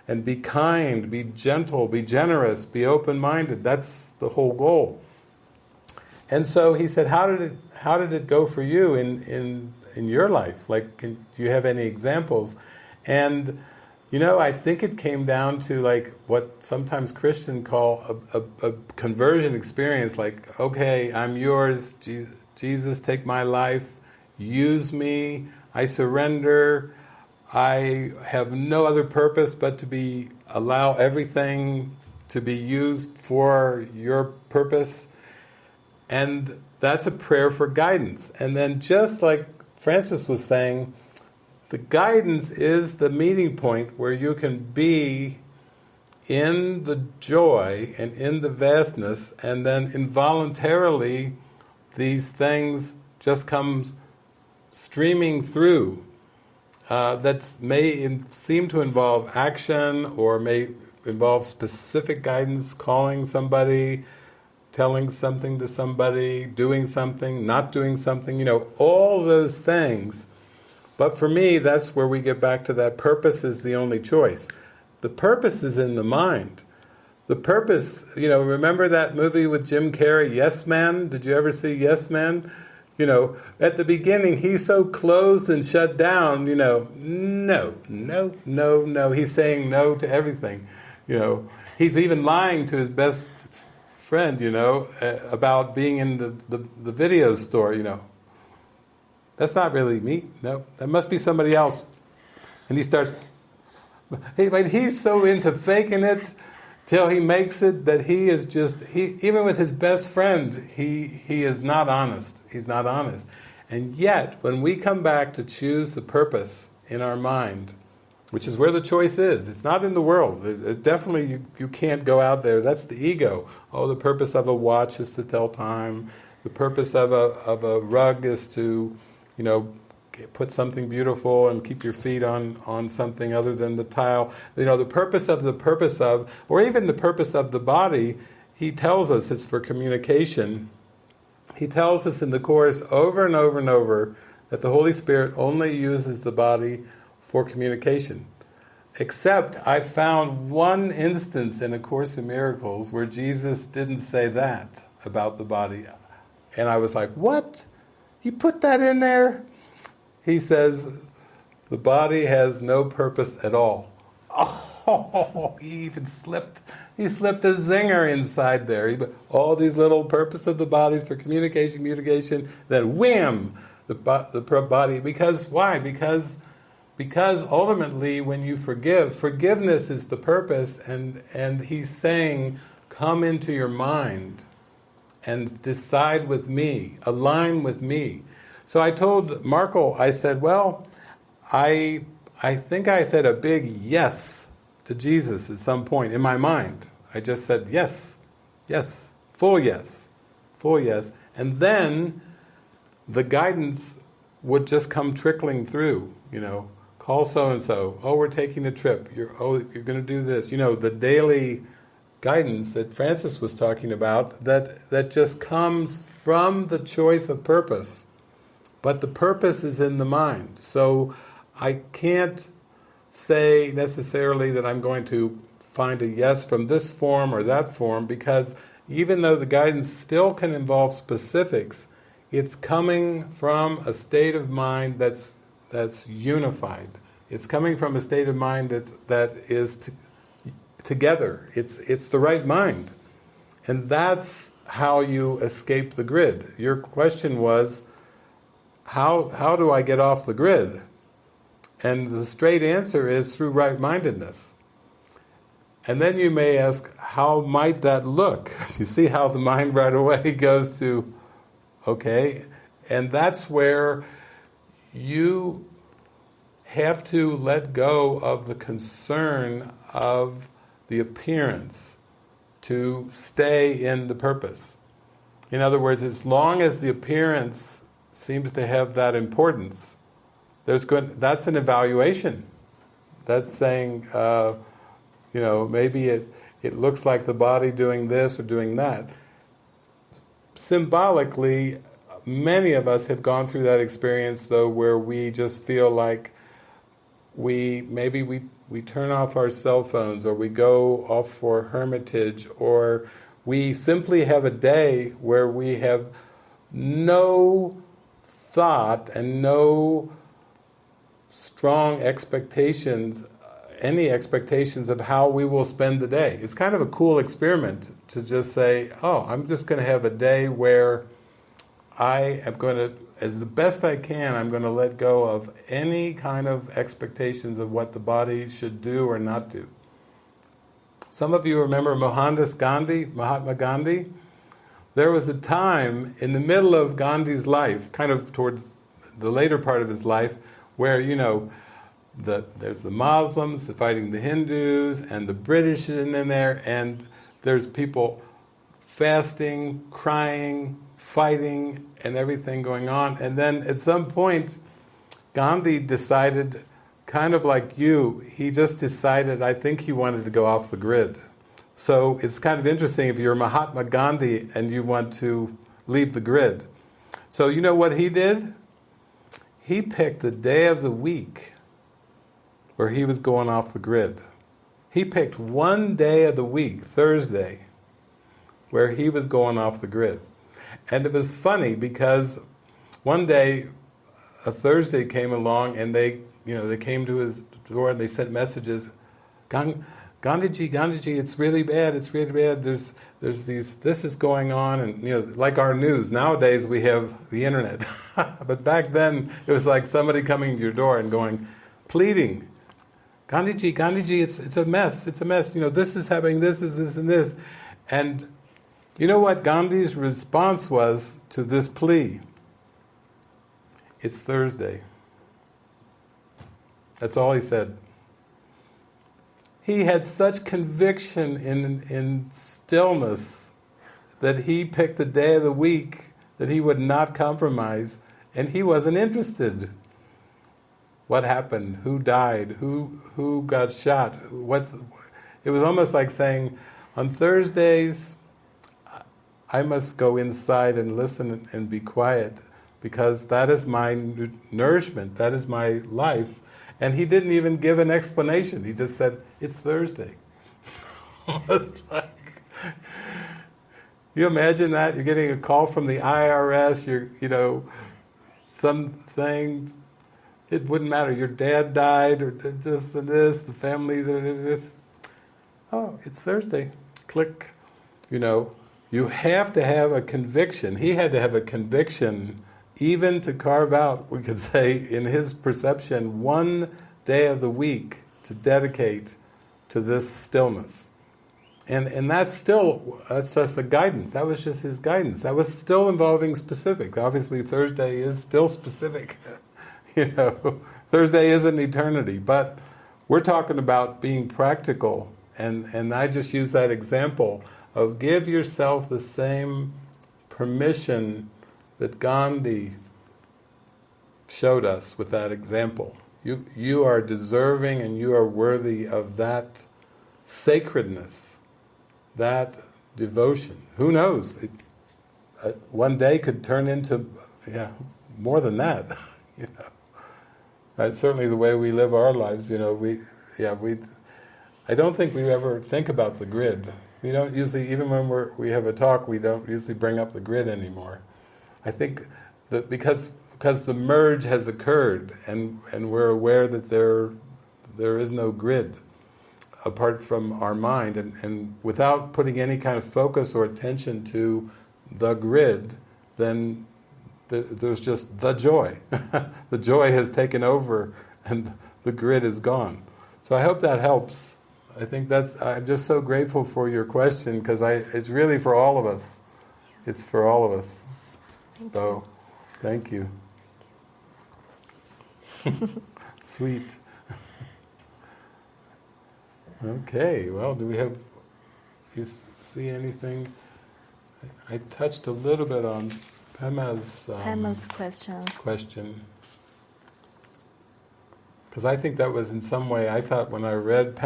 And be kind, be gentle, be generous, be open-minded. That's the whole goal. And so he said, how did it go for you in your life? Like, do you have any examples? And I think it came down to like what sometimes Christians call a conversion experience. Like, okay, I'm yours, Jesus, take my life, use me, I surrender. I have no other purpose but to allow everything to be used for your purpose. And that's a prayer for guidance. And then just like Frances was saying, the guidance is the meeting point where you can be in the joy and in the vastness, and then involuntarily these things just come streaming through. That may seem to involve action, or may involve specific guidance, calling somebody, telling something to somebody, doing something, not doing something, all those things. But for me, that's where we get back to that purpose is the only choice. The purpose is in the mind, The purpose, remember that movie with Jim Carrey, Yes Man? Did you ever see Yes Man? At the beginning, he's so closed and shut down, no. He's saying no to everything. He's even lying to his best friend, about being in the video store, That's not really me, no. That must be somebody else. And he starts, he's so into faking it till he makes it that he is just, even with his best friend, he is not honest. He's not honest. And yet, when we come back to choose the purpose in our mind, which is where the choice is, it's not in the world. It definitely, you can't go out there. That's the ego. Oh, the purpose of a watch is to tell time. The purpose of a rug is to, put something beautiful and keep your feet on something other than the tile. The purpose of, or even the purpose of the body, he tells us it's for communication. He tells us in the Course over and over and over that the Holy Spirit only uses the body for communication. Except I found one instance in A Course in Miracles where Jesus didn't say that about the body. And I was like, what? You put that in there? He says, the body has no purpose at all. Oh, he even slipped a zinger inside there. All these little purpose of the bodies for communication, then wham, the body. Because, why? Because ultimately when you forgiveness is the purpose, and he's saying, come into your mind and decide with me, align with me. So I told Marco, I said, well, I think I said a big yes to Jesus at some point in my mind. I just said yes, full yes. And then the guidance would just come trickling through, call so-and-so, oh, we're taking a trip, you're going to do this. The daily guidance that Frances was talking about, that just comes from the choice of purpose. But the purpose is in the mind. So I can't say necessarily that I'm going to find a yes from this form or that form, because even though the guidance still can involve specifics, it's coming from a state of mind that's unified. It's coming from a state of mind that is together. It's the right mind. And that's how you escape the grid. Your question was, how do I get off the grid? And the straight answer is through right-mindedness. And then you may ask, how might that look? You see how the mind right away goes to, okay, and that's where you have to let go of the concern of the appearance to stay in the purpose. In other words, as long as the appearance seems to have that importance, that's an evaluation. That's saying, maybe it looks like the body doing this or doing that. Symbolically, many of us have gone through that experience, though, where we just feel like we turn off our cell phones, or we go off for hermitage, or we simply have a day where we have no thought and no strong expectations, any expectations of how we will spend the day. It's kind of a cool experiment to just say, oh, I'm just going to have a day where I am going to, as the best I can, I'm going to let go of any kind of expectations of what the body should do or not do. Some of you remember Mahatma Gandhi? There was a time in the middle of Gandhi's life, kind of towards the later part of his life, where, there's the Muslims fighting the Hindus, and the British in there, and there's people fasting, crying, fighting, and everything going on. And then at some point, Gandhi decided, kind of like you, he just decided, I think he wanted to go off the grid. So it's kind of interesting if you're Mahatma Gandhi and you want to leave the grid. So you know what he did? He picked a day of the week where he was going off the grid. He picked one day of the week, Thursday, where he was going off the grid. And it was funny because one day a Thursday came along and they came to his door and they sent messages, Gandhiji, it's really bad, there's this is going on, and like our news. Nowadays we have the internet. But back then it was like somebody coming to your door and going, pleading, Gandhiji, it's a mess, this is happening, this and this. And you know what Gandhi's response was to this plea? It's Thursday. That's all he said. He had such conviction in stillness that he picked a day of the week that he would not compromise, and he wasn't interested. What happened? Who died? Who got shot? It was almost like saying, on Thursdays, I must go inside and listen and be quiet, because that is my nourishment, that is my life. And he didn't even give an explanation. He just said, it's Thursday. It's like, you imagine that? You're getting a call from the IRS, some things, it wouldn't matter. Your dad died, or this and this, the families, this. Oh, it's Thursday. Click. You have to have a conviction. He had to have a conviction even to carve out, we could say, in his perception, one day of the week to dedicate to this stillness. And that's just a guidance. That was just his guidance. That was still involving specifics. Obviously Thursday is still specific. Thursday isn't eternity. But we're talking about being practical. And I just use that example of give yourself the same permission that Gandhi showed us with that example. You are deserving and you are worthy of that sacredness, that devotion. Who knows? One day could turn into more than that. That's certainly the way we live our lives. I don't think we ever think about the grid. We don't usually, even when we have a talk, we don't usually bring up the grid anymore. I think that because the merge has occurred and we're aware that there is no grid apart from our mind, and without putting any kind of focus or attention to the grid, then there's just the joy. The joy has taken over and the grid is gone. So I hope that helps. I think I'm just so grateful for your question, because it's really for all of us. It's for all of us. Thank you. Sweet. Okay, well, do you see anything? I touched a little bit on Pema's question. Because I think that was in some way, I thought when I read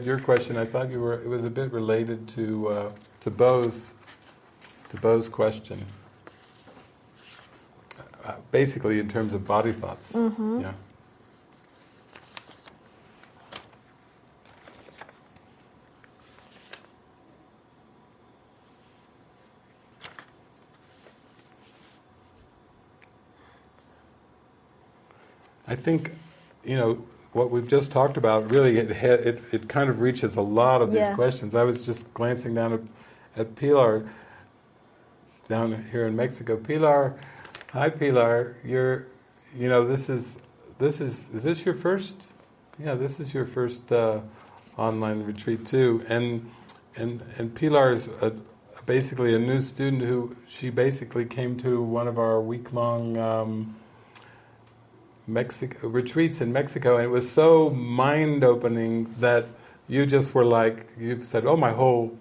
your question, I thought it was a bit related to Bo's question. Basically in terms of body thoughts. Mm-hmm. Yeah. I think, what we've just talked about, really it kind of reaches a lot of these questions. I was just glancing down at Pilar down here in Mexico. Pilar, hi Pilar, is this your first? Yeah, this is your first online retreat too. And Pilar is basically a new student she basically came to one of our week-long retreats in Mexico, and it was so mind-opening that you just were like, you said, oh, my whole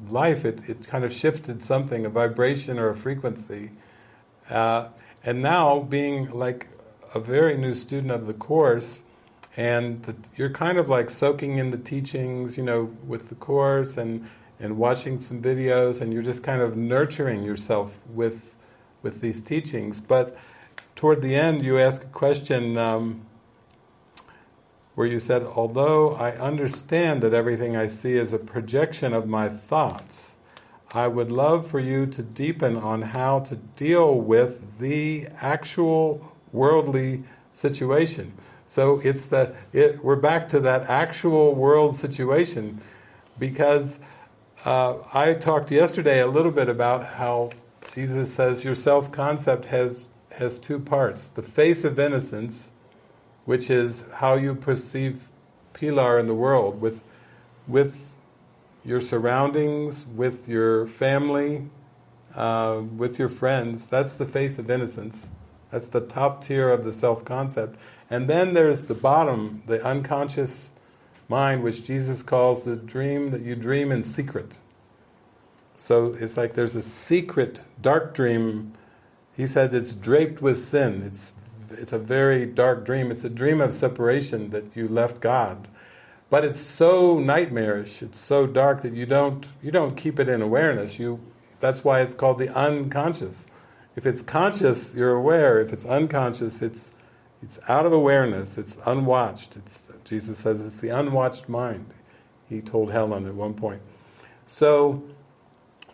life, it kind of shifted something, a vibration or a frequency. And now, being like a very new student of the Course, and you're kind of like soaking in the teachings, with the Course, and watching some videos, and you're just kind of nurturing yourself with these teachings. But toward the end, you ask a question, where you said, although I understand that everything I see is a projection of my thoughts, I would love for you to deepen on how to deal with the actual worldly situation. So we're back to that actual world situation, because I talked yesterday a little bit about how Jesus says your self-concept has two parts. The face of innocence, which is how you perceive Pilar in the world, with your surroundings, with your family, with your friends. That's the face of innocence. That's the top tier of the self-concept. And then there's the bottom, the unconscious mind, which Jesus calls the dream that you dream in secret. So it's like there's a secret, dark dream. He said it's draped with sin. It's a very dark dream. It's a dream of separation, that you left God. But it's so nightmarish, it's so dark that you don't keep it in awareness. That's why it's called the unconscious. If it's conscious, you're aware. If it's unconscious, it's out of awareness. It's unwatched. Jesus says it's the unwatched mind. He told Helen at one point. So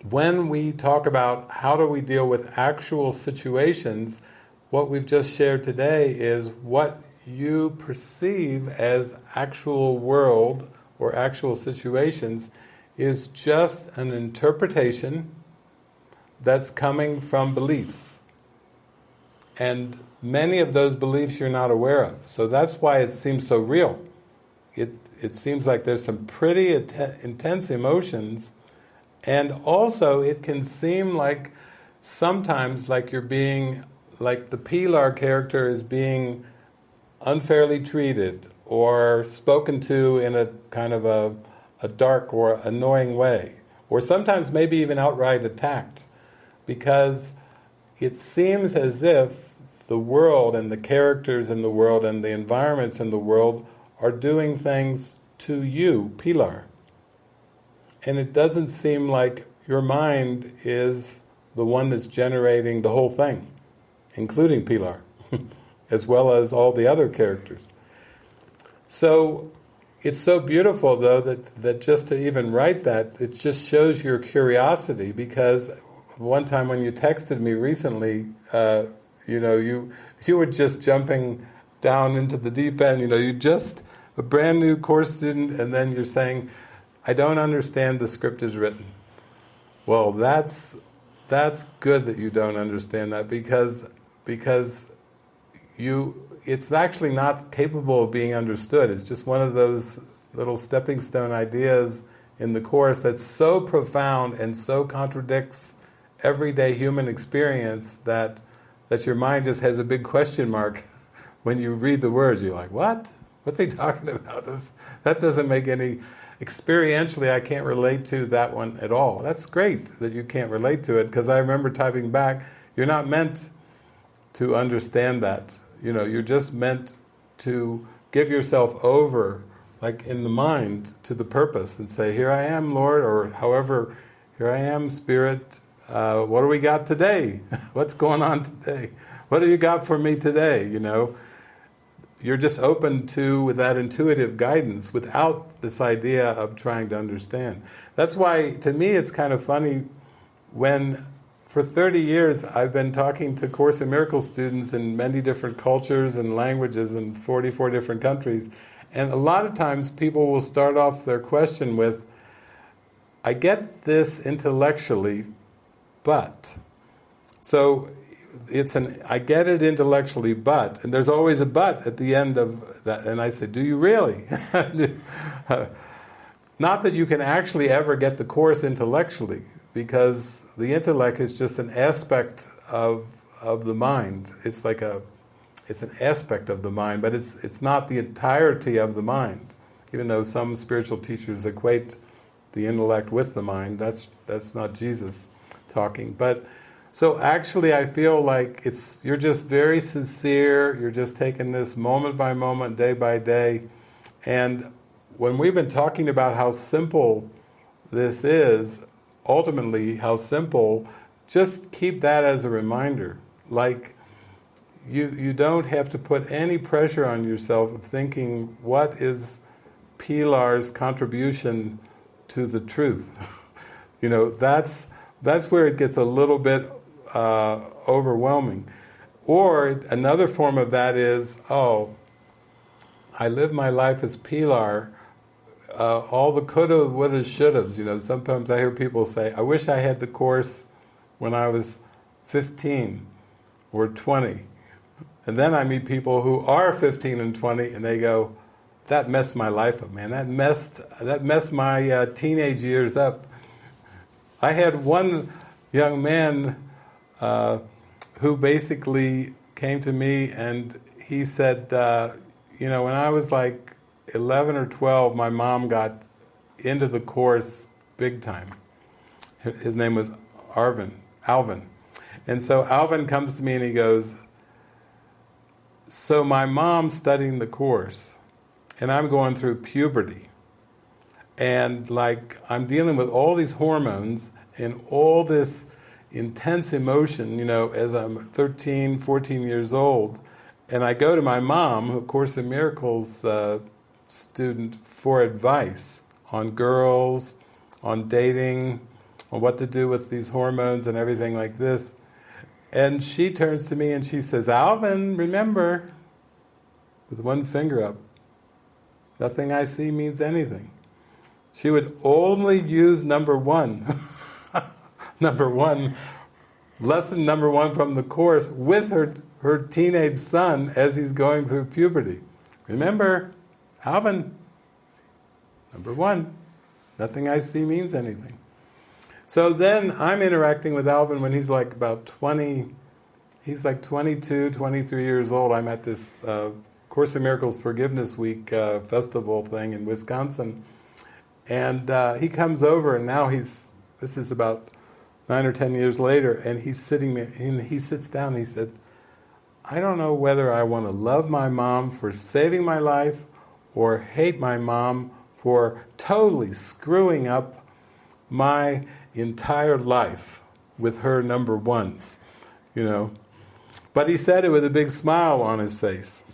when we talk about how do we deal with actual situations, what we've just shared today is what you perceive as actual world or actual situations is just an interpretation that's coming from beliefs. And many of those beliefs you're not aware of. So that's why it seems so real. It seems like there's some pretty intense emotions, and also it can seem like sometimes like you're being, like the Pilar character is being unfairly treated or spoken to in a kind of a dark or annoying way, or sometimes maybe even outright attacked, because it seems as if the world and the characters in the world and the environments in the world are doing things to you, Pilar. And it doesn't seem like your mind is the one that's generating the whole thing, including Pilar, as well as all the other characters. So it's so beautiful, though, that just to even write that, it just shows your curiosity, because one time when you texted me recently, you were just jumping down into the deep end. You just a brand new course student, and then you're saying, I don't understand the script is written. Well, that's good that you don't understand that, because it's actually not capable of being understood. It's just one of those little stepping stone ideas in the Course that's so profound and so contradicts everyday human experience that your mind just has a big question mark when you read the words. You're like, what? What's he talking about? That doesn't make any... Experientially, I can't relate to that one at all. That's great that you can't relate to it, because I remember typing back, you're not meant to understand that. You're just meant to give yourself over, like in the mind, to the purpose and say, here I am, Lord, or however, here I am, Spirit, what do we got today? What's going on today? What do you got for me today? You're just open to that intuitive guidance without this idea of trying to understand. That's why, to me, it's kind of funny when, for 30 years, I've been talking to Course in Miracles students in many different cultures and languages in 44 different countries, and a lot of times people will start off their question with, I get this intellectually, but... So I get it intellectually, but, and there's always a but at the end of that, and I say, do you really? Not that you can actually ever get the Course intellectually, because the intellect is just an aspect of the mind. It's an aspect of the mind, but it's not the entirety of the mind. Even though some spiritual teachers equate the intellect with the mind, that's not Jesus talking. But so actually I feel like you're just very sincere, you're just taking this moment by moment, day by day, and when we've been talking about how simple this is, ultimately how simple, just keep that as a reminder. Like, you don't have to put any pressure on yourself of thinking, what is Pilar's contribution to the truth? That's where it gets a little bit overwhelming. Or another form of that is, I live my life as Pilar, all the coulda, woulda, shouldas. Sometimes I hear people say, I wish I had the Course when I was 15 or 20. And then I meet people who are 15 and 20 and they go, that messed my life up, man. That messed my teenage years up. I had one young man who basically came to me and he said, when I was like 11 or 12, my mom got into the Course big time. His name was Alvin. And so Alvin comes to me and he goes, so my mom's studying the Course, and I'm going through puberty. And I'm dealing with all these hormones and all this intense emotion, as I'm 13, 14 years old. And I go to my mom, who, of course, a Miracles student, for advice on girls, on dating, on what to do with these hormones and everything like this. And she turns to me and she says, Alvin, remember, with one finger up, nothing I see means anything. She would only use number one. Lesson number one from the Course with her teenage son as he's going through puberty. Remember, Alvin, number one, nothing I see means anything. So then I'm interacting with Alvin when he's like about 20, he's like 22, 23 years old. I'm at this Course in Miracles Forgiveness Week festival thing in Wisconsin. And he comes over, and now this is about 9 or 10 years later, and he's sitting there, and he sits down and he said, I don't know whether I want to love my mom for saving my life or hate my mom for totally screwing up my entire life with her number ones, But he said it with a big smile on his face.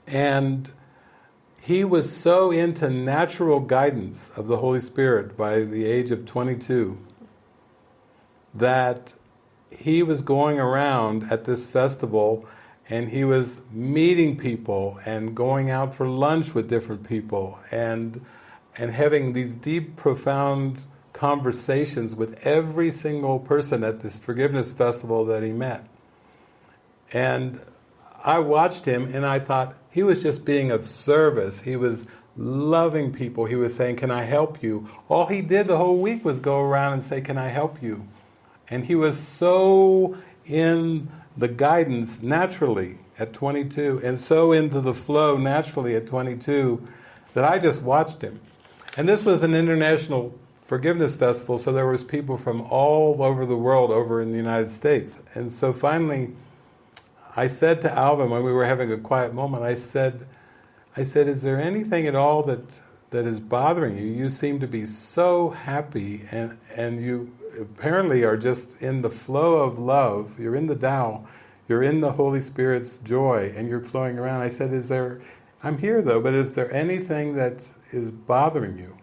And he was so into natural guidance of the Holy Spirit by the age of 22 that he was going around at this festival and he was meeting people and going out for lunch with different people and having these deep, profound conversations with every single person at this forgiveness festival that he met. And I watched him and I thought he was just being of service. He was loving people. He was saying, can I help you? All he did the whole week was go around and say, can I help you? And he was so in the guidance naturally at 22 and so into the flow naturally at 22 that I just watched him. And this was an international forgiveness festival, so there was people from all over the world over in the United States. And so finally, I said to Alvin when we were having a quiet moment, I said, is there anything at all that is bothering you? You seem to be so happy and you apparently are just in the flow of love. You're in the Tao, you're in the Holy Spirit's joy, and you're flowing around. I said, I'm here though, but is there anything that is bothering you?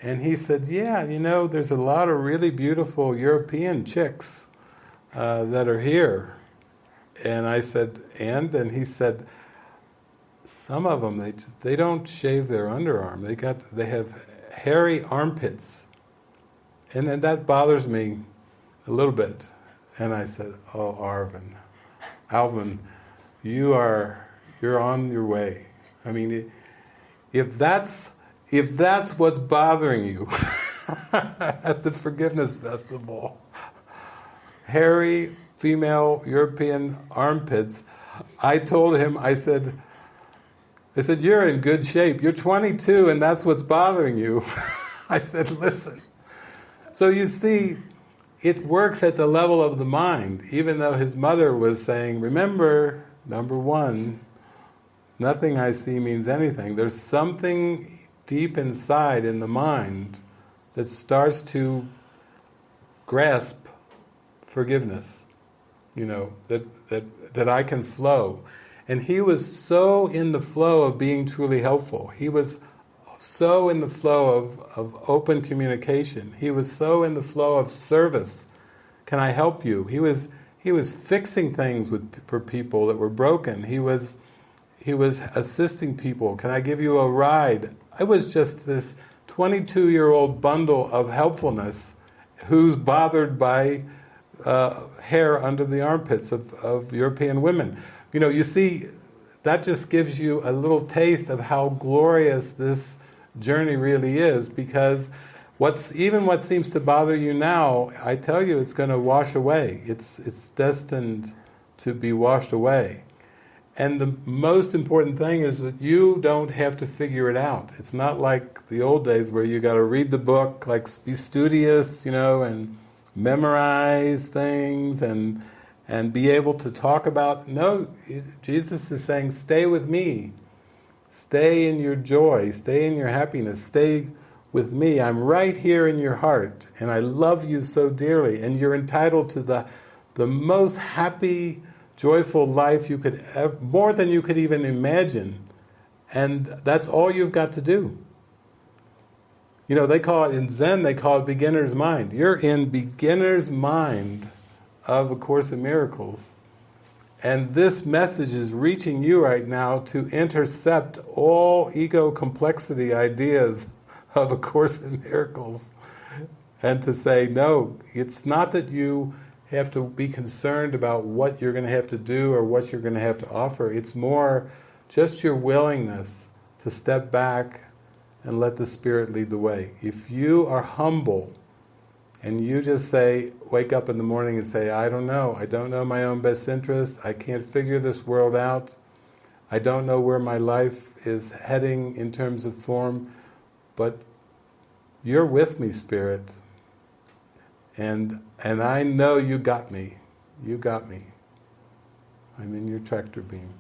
And he said, yeah, there's a lot of really beautiful European chicks that are here. And I said, and he said, some of them, they don't shave their underarm. They have hairy armpits. And that bothers me a little bit. And I said, oh, Alvin, you're on your way. I mean, if that's what's bothering you at the Forgiveness Festival, hairy female European armpits, I told him, I said, you're in good shape. You're 22 and that's what's bothering you. I said, listen. So you see, it works at the level of the mind, even though his mother was saying, remember, number one, nothing I see means anything. There's something deep inside in the mind that starts to grasp forgiveness. that I can flow. And he was so in the flow of being truly helpful. He was so in the flow of open communication. He was so in the flow of service. Can I help you? He was fixing things for people that were broken. He was assisting people. Can I give you a ride? I was just this 22-year-old bundle of helpfulness who's bothered by hair under the armpits of European women. You see, that just gives you a little taste of how glorious this journey really is, because what seems to bother you now, I tell you, it's going to wash away. It's destined to be washed away. And the most important thing is that you don't have to figure it out. It's not like the old days where you got to read the book, like be studious, and memorize things and be able to talk about. No, Jesus is saying, stay with me. Stay in your joy. Stay in your happiness. Stay with me. I'm right here in your heart, and I love you so dearly, and you're entitled to the most happy, joyful life you could ever, more than you could even imagine. And that's all you've got to do. They call it, in Zen, they call it beginner's mind. You're in beginner's mind of A Course in Miracles. And this message is reaching you right now to intercept all ego complexity ideas of A Course in Miracles. And to say, no, it's not that you have to be concerned about what you're going to have to do or what you're going to have to offer. It's more just your willingness to step back and let the Spirit lead the way. If you are humble and you just wake up in the morning and say, I don't know my own best interest, I can't figure this world out, I don't know where my life is heading in terms of form, but you're with me, Spirit. And I know you got me. You got me. I'm in your tractor beam.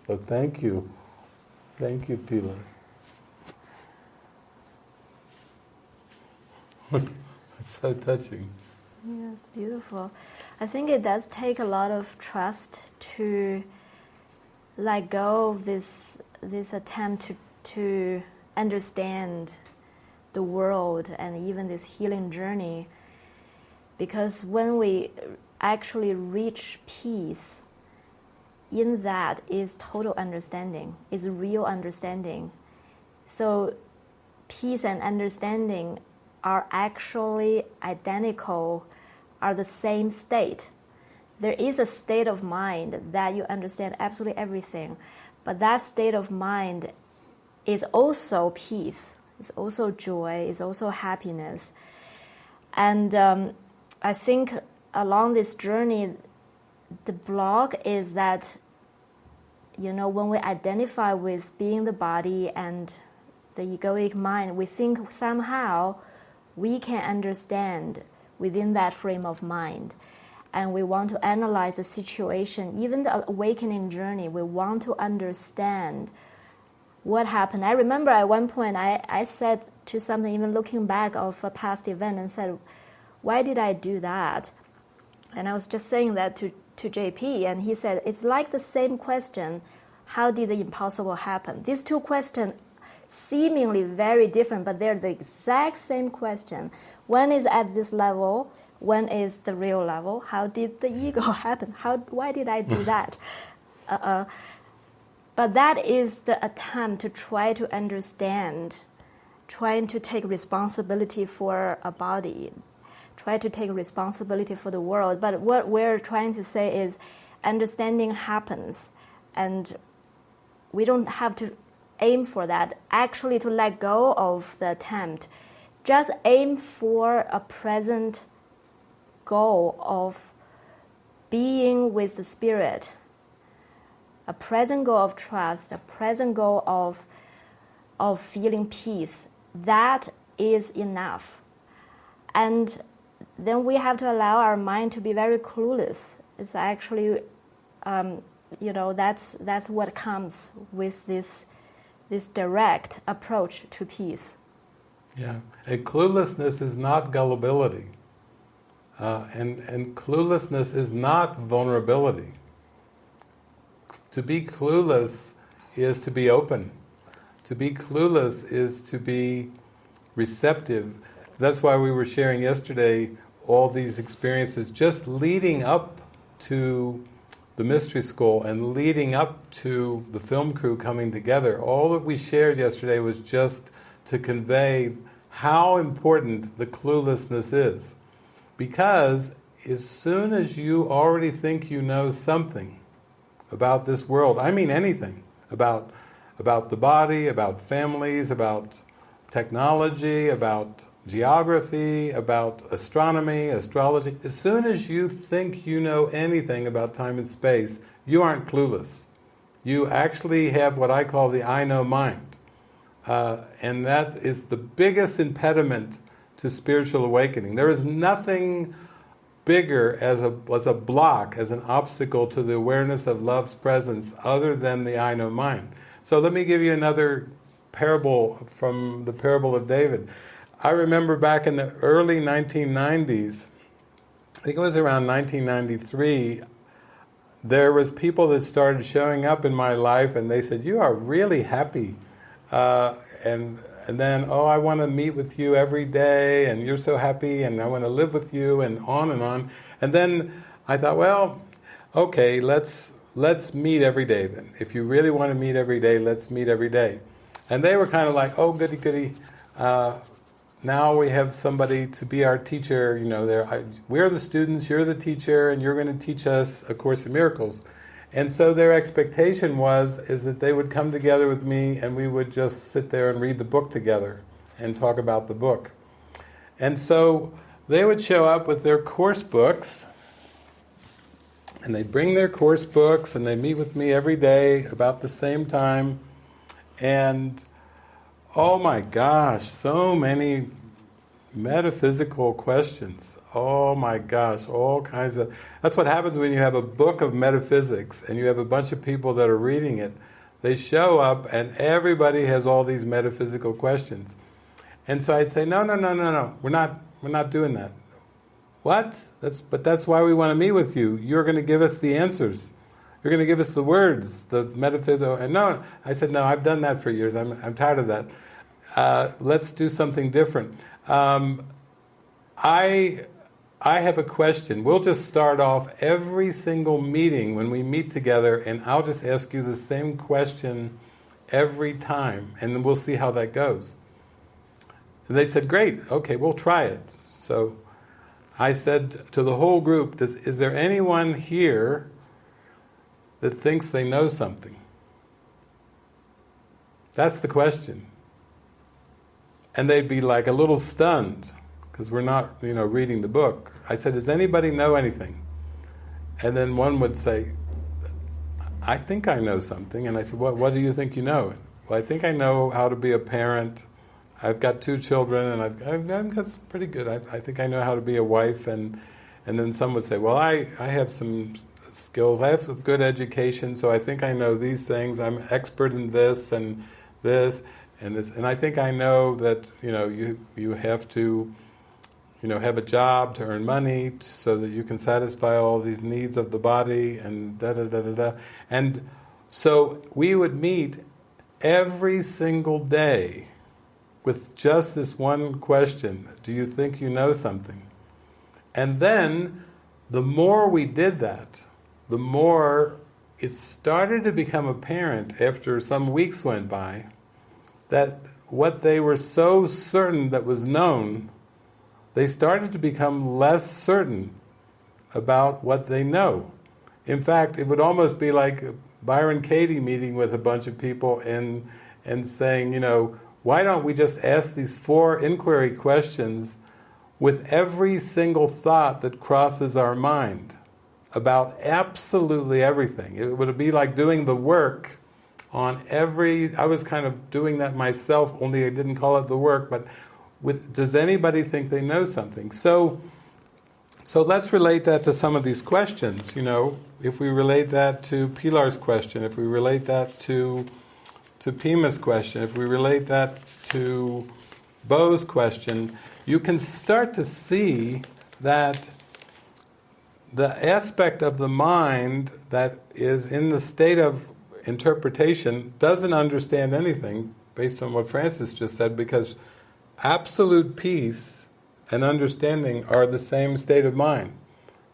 So thank you. Thank you, Pilar. It's so touching. Yes, beautiful. I think it does take a lot of trust to let go of this attempt to understand the world and even this healing journey, because when we actually reach peace, in that is total understanding, is real understanding. So peace and understanding are actually identical, are the same state. There is a state of mind that you understand absolutely everything, but that state of mind is also peace. It's also joy, it's also happiness. And I think along this journey, the block is that, when we identify with being the body and the egoic mind, we think somehow we can understand within that frame of mind. And we want to analyze the situation, even the awakening journey, we want to understand what happened. I remember at one point I said to something, even looking back of a past event, and said, why did I do that? And I was just saying that to JP, and he said, it's like the same question, how did the impossible happen? These two questions seemingly very different, but they're the exact same question. One is at this level, one is the real level. How did the ego happen? Why did I do that? But that is the attempt to try to understand, trying to take responsibility for a body, try to take responsibility for the world. But what we're trying to say is understanding happens, and we don't have to aim for that, actually to let go of the attempt. Just aim for a present goal of being with the Spirit, a present goal of trust, a present goal of feeling peace. That is enough. And then we have to allow our mind to be very clueless. It's actually, that's what comes with this direct approach to peace. Yeah, and cluelessness is not gullibility. And cluelessness is not vulnerability. To be clueless is to be open. To be clueless is to be receptive. That's why we were sharing yesterday all these experiences just leading up to the mystery school and leading up to the film crew coming together. All that we shared yesterday was just to convey how important the cluelessness is. Because as soon as you already think you know something about this world, I mean anything, about the body, about families, about technology, about geography, about astronomy, astrology, as soon as you think you know anything about time and space, you aren't clueless. You actually have what I call the I know mind. And that is the biggest impediment to spiritual awakening. There is nothing bigger as a block, as an obstacle to the awareness of love's presence other than the I know mind. So let me give you another parable from the parable of David. I remember back in the early 1990s, I think it was around 1993, there was people that started showing up in my life and they said, "You are really happy." And then, "Oh, I want to meet with you every day, and you're so happy, and I want to live with you," and on and on. And then I thought, well, okay, let's meet every day then. If you really want to meet every day, let's meet every day. And they were kind of like, "Oh, goody, goody. Now we have somebody to be our teacher. You know, we're the students, you're the teacher, and you're going to teach us A Course in Miracles." And so their expectation is that they would come together with me and we would just sit there and read the book together and talk about the book. And so they would show up with their course books, and they'd bring their course books and they'd meet with me every day about the same time. And oh my gosh, so many metaphysical questions. Oh my gosh, all kinds of... That's what happens when you have a book of metaphysics and you have a bunch of people that are reading it. They show up and everybody has all these metaphysical questions. And so I'd say, no, we're not doing that. What? That's why we want to meet with you. You're going to give us the answers. You're going to give us the words, the metaphysical... And no, I said, no, I've done that for years. I'm tired of that. Let's do something different. I have a question. We'll just start off every single meeting when we meet together, and I'll just ask you the same question every time, and then we'll see how that goes. And they said, great, okay, we'll try it. So I said to the whole group, is there anyone here that thinks they know something? That's the question. And they'd be like a little stunned, because we're not, reading the book. I said, does anybody know anything? And then one would say, I think I know something. And I said, what do you think you know? Well, I think I know how to be a parent. I've got 2 children, and that's pretty good. I think I know how to be a wife. And then some would say, well, I have some skills. I have some good education, so I think I know these things. I'm expert in this and this. And I think I know that you have to have a job to earn money so that you can satisfy all these needs of the body and da-da-da-da-da. And so we would meet every single day with just this one question, do you think you know something? And then the more we did that, the more it started to become apparent after some weeks went by that what they were so certain that was known, they started to become less certain about what they know. In fact, it would almost be like Byron Katie meeting with a bunch of people and saying, why don't we just ask these 4 inquiry questions with every single thought that crosses our mind about absolutely everything. It would be like doing the work on I was kind of doing that myself, only I didn't call it the work, but does anybody think they know something? So let's relate that to some of these questions, if we relate that to Pilar's question, if we relate that to Pima's question, if we relate that to Bo's question, you can start to see that the aspect of the mind that is in the state of interpretation doesn't understand anything, based on what Frances just said, because absolute peace and understanding are the same state of mind.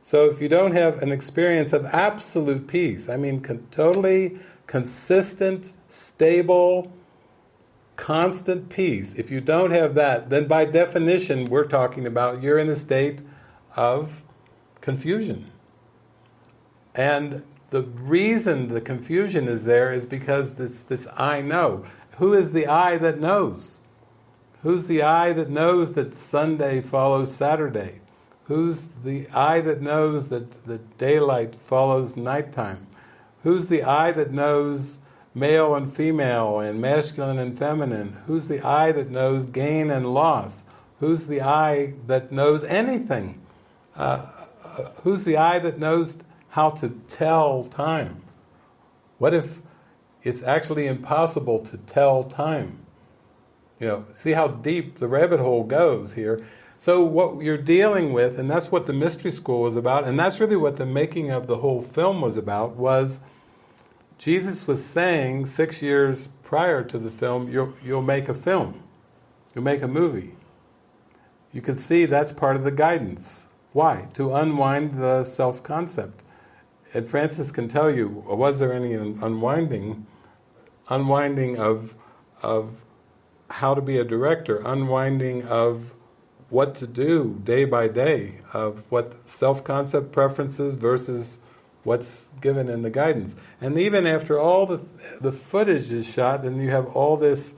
So if you don't have an experience of absolute peace, I mean totally consistent, stable, constant peace, if you don't have that, then by definition we're talking about you're in a state of confusion. And the reason the confusion is there is because this I know. Who is the I that knows? Who's the I that knows that Sunday follows Saturday? Who's the I that knows that daylight follows nighttime? Who's the I that knows male and female and masculine and feminine? Who's the I that knows gain and loss? Who's the I that knows anything? Who's the I that knows how to tell time? What if it's actually impossible to tell time? See how deep the rabbit hole goes here. So what you're dealing with, and that's what the Mystery School was about, and that's really what the making of the whole film was about, was Jesus was saying 6 years prior to the film, you'll make a film. You'll make a movie. You can see that's part of the guidance. Why? To unwind the self-concept. And Frances can tell you, was there any unwinding of how to be a director, unwinding of what to do day by day, of what self-concept preferences versus what's given in the guidance. And even after all the footage is shot, and you have all this,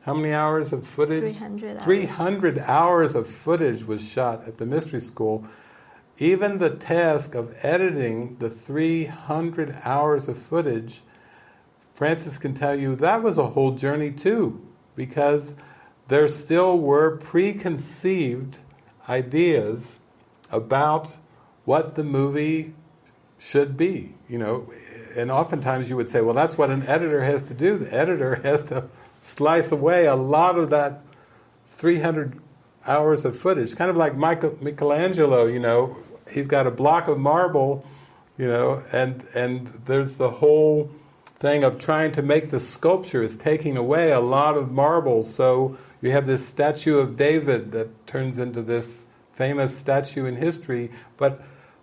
how many hours of footage? 300 hours. 300 hours of footage was shot at the Mystery School. Even the task of editing the 300 hours of footage, Frances can tell you that was a whole journey too, because there still were preconceived ideas about what the movie should be, and oftentimes you would say, well, that's what an editor has to do. The editor has to slice away a lot of that 300 hours of footage, kind of like Michelangelo, he's got a block of marble, and there's the whole thing of trying to make the sculpture is taking away a lot of marble, so you have this statue of David that turns into this famous statue in history, but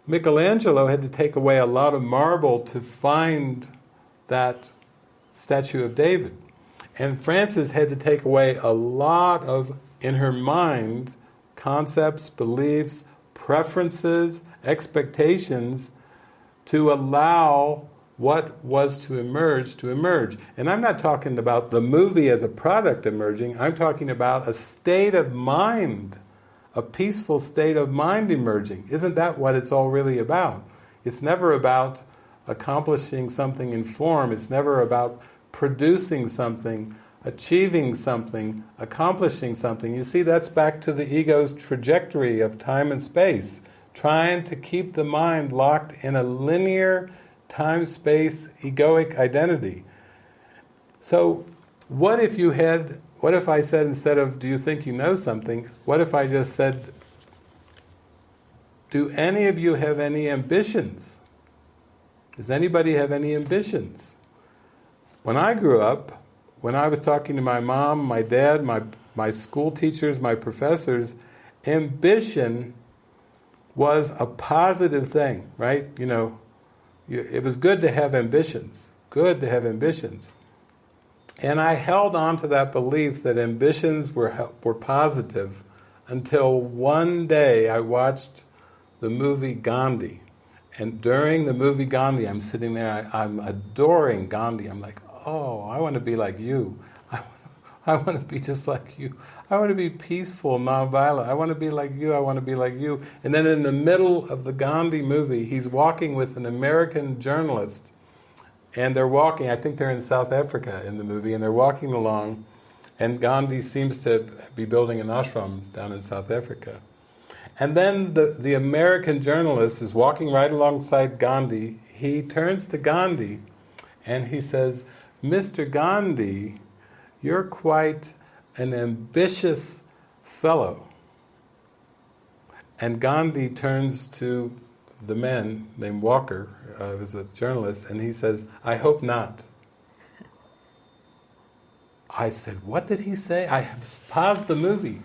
Michelangelo had to take away a lot of marble to find that statue of David. And Frances had to take away a lot of, in her mind, concepts, beliefs, preferences, expectations to allow what was to emerge. And I'm not talking about the movie as a product emerging, I'm talking about a state of mind, a peaceful state of mind emerging. Isn't that what it's all really about? It's never about accomplishing something in form, it's never about producing something, achieving something, accomplishing something. You see, that's back to the ego's trajectory of time and space, trying to keep the mind locked in a linear time-space egoic identity. So what if I said, instead of, do you think you know something, what if I just said, do any of you have any ambitions? Does anybody have any ambitions? When I grew up, when I was talking to my mom, my dad, my school teachers, my professors, ambition was a positive thing, right? It was good to have ambitions, And I held on to that belief that ambitions were positive until one day I watched the movie Gandhi. And during the movie Gandhi, I'm sitting there, I'm adoring Gandhi. I'm like, oh, I want to be like you. I want to be just like you. I want to be peaceful, nonviolent. I want to be like you. And then in the middle of the Gandhi movie, he's walking with an American journalist. And they're walking, I think they're in South Africa in the movie, and they're walking along, and Gandhi seems to be building an ashram down in South Africa. And then the American journalist is walking right alongside Gandhi. He turns to Gandhi, and he says, Mr. Gandhi, you're quite an ambitious fellow. And Gandhi turns to the men named Walker, was a journalist, and he says, "I hope not." I said, "What did he say?" I paused the movie.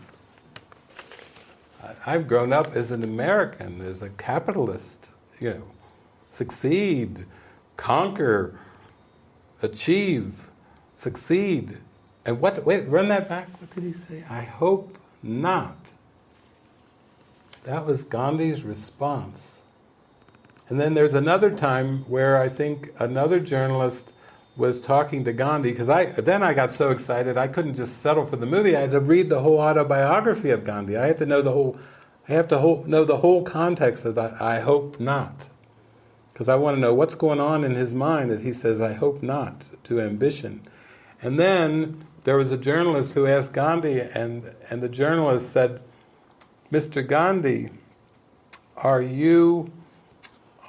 I've grown up as an American, as a capitalist, succeed, conquer, achieve, succeed. And wait, run that back, what did he say? "I hope not." That was Gandhi's response. And then there's another time where I think another journalist was talking to Gandhi, because then I got so excited I couldn't just settle for the movie. I had to read the whole autobiography of Gandhi. I have to know the whole context of that. "I hope not," because I want to know what's going on in his mind that he says, "I hope not," to ambition. And then there was a journalist who asked Gandhi, and the journalist said, "Mr. Gandhi, are you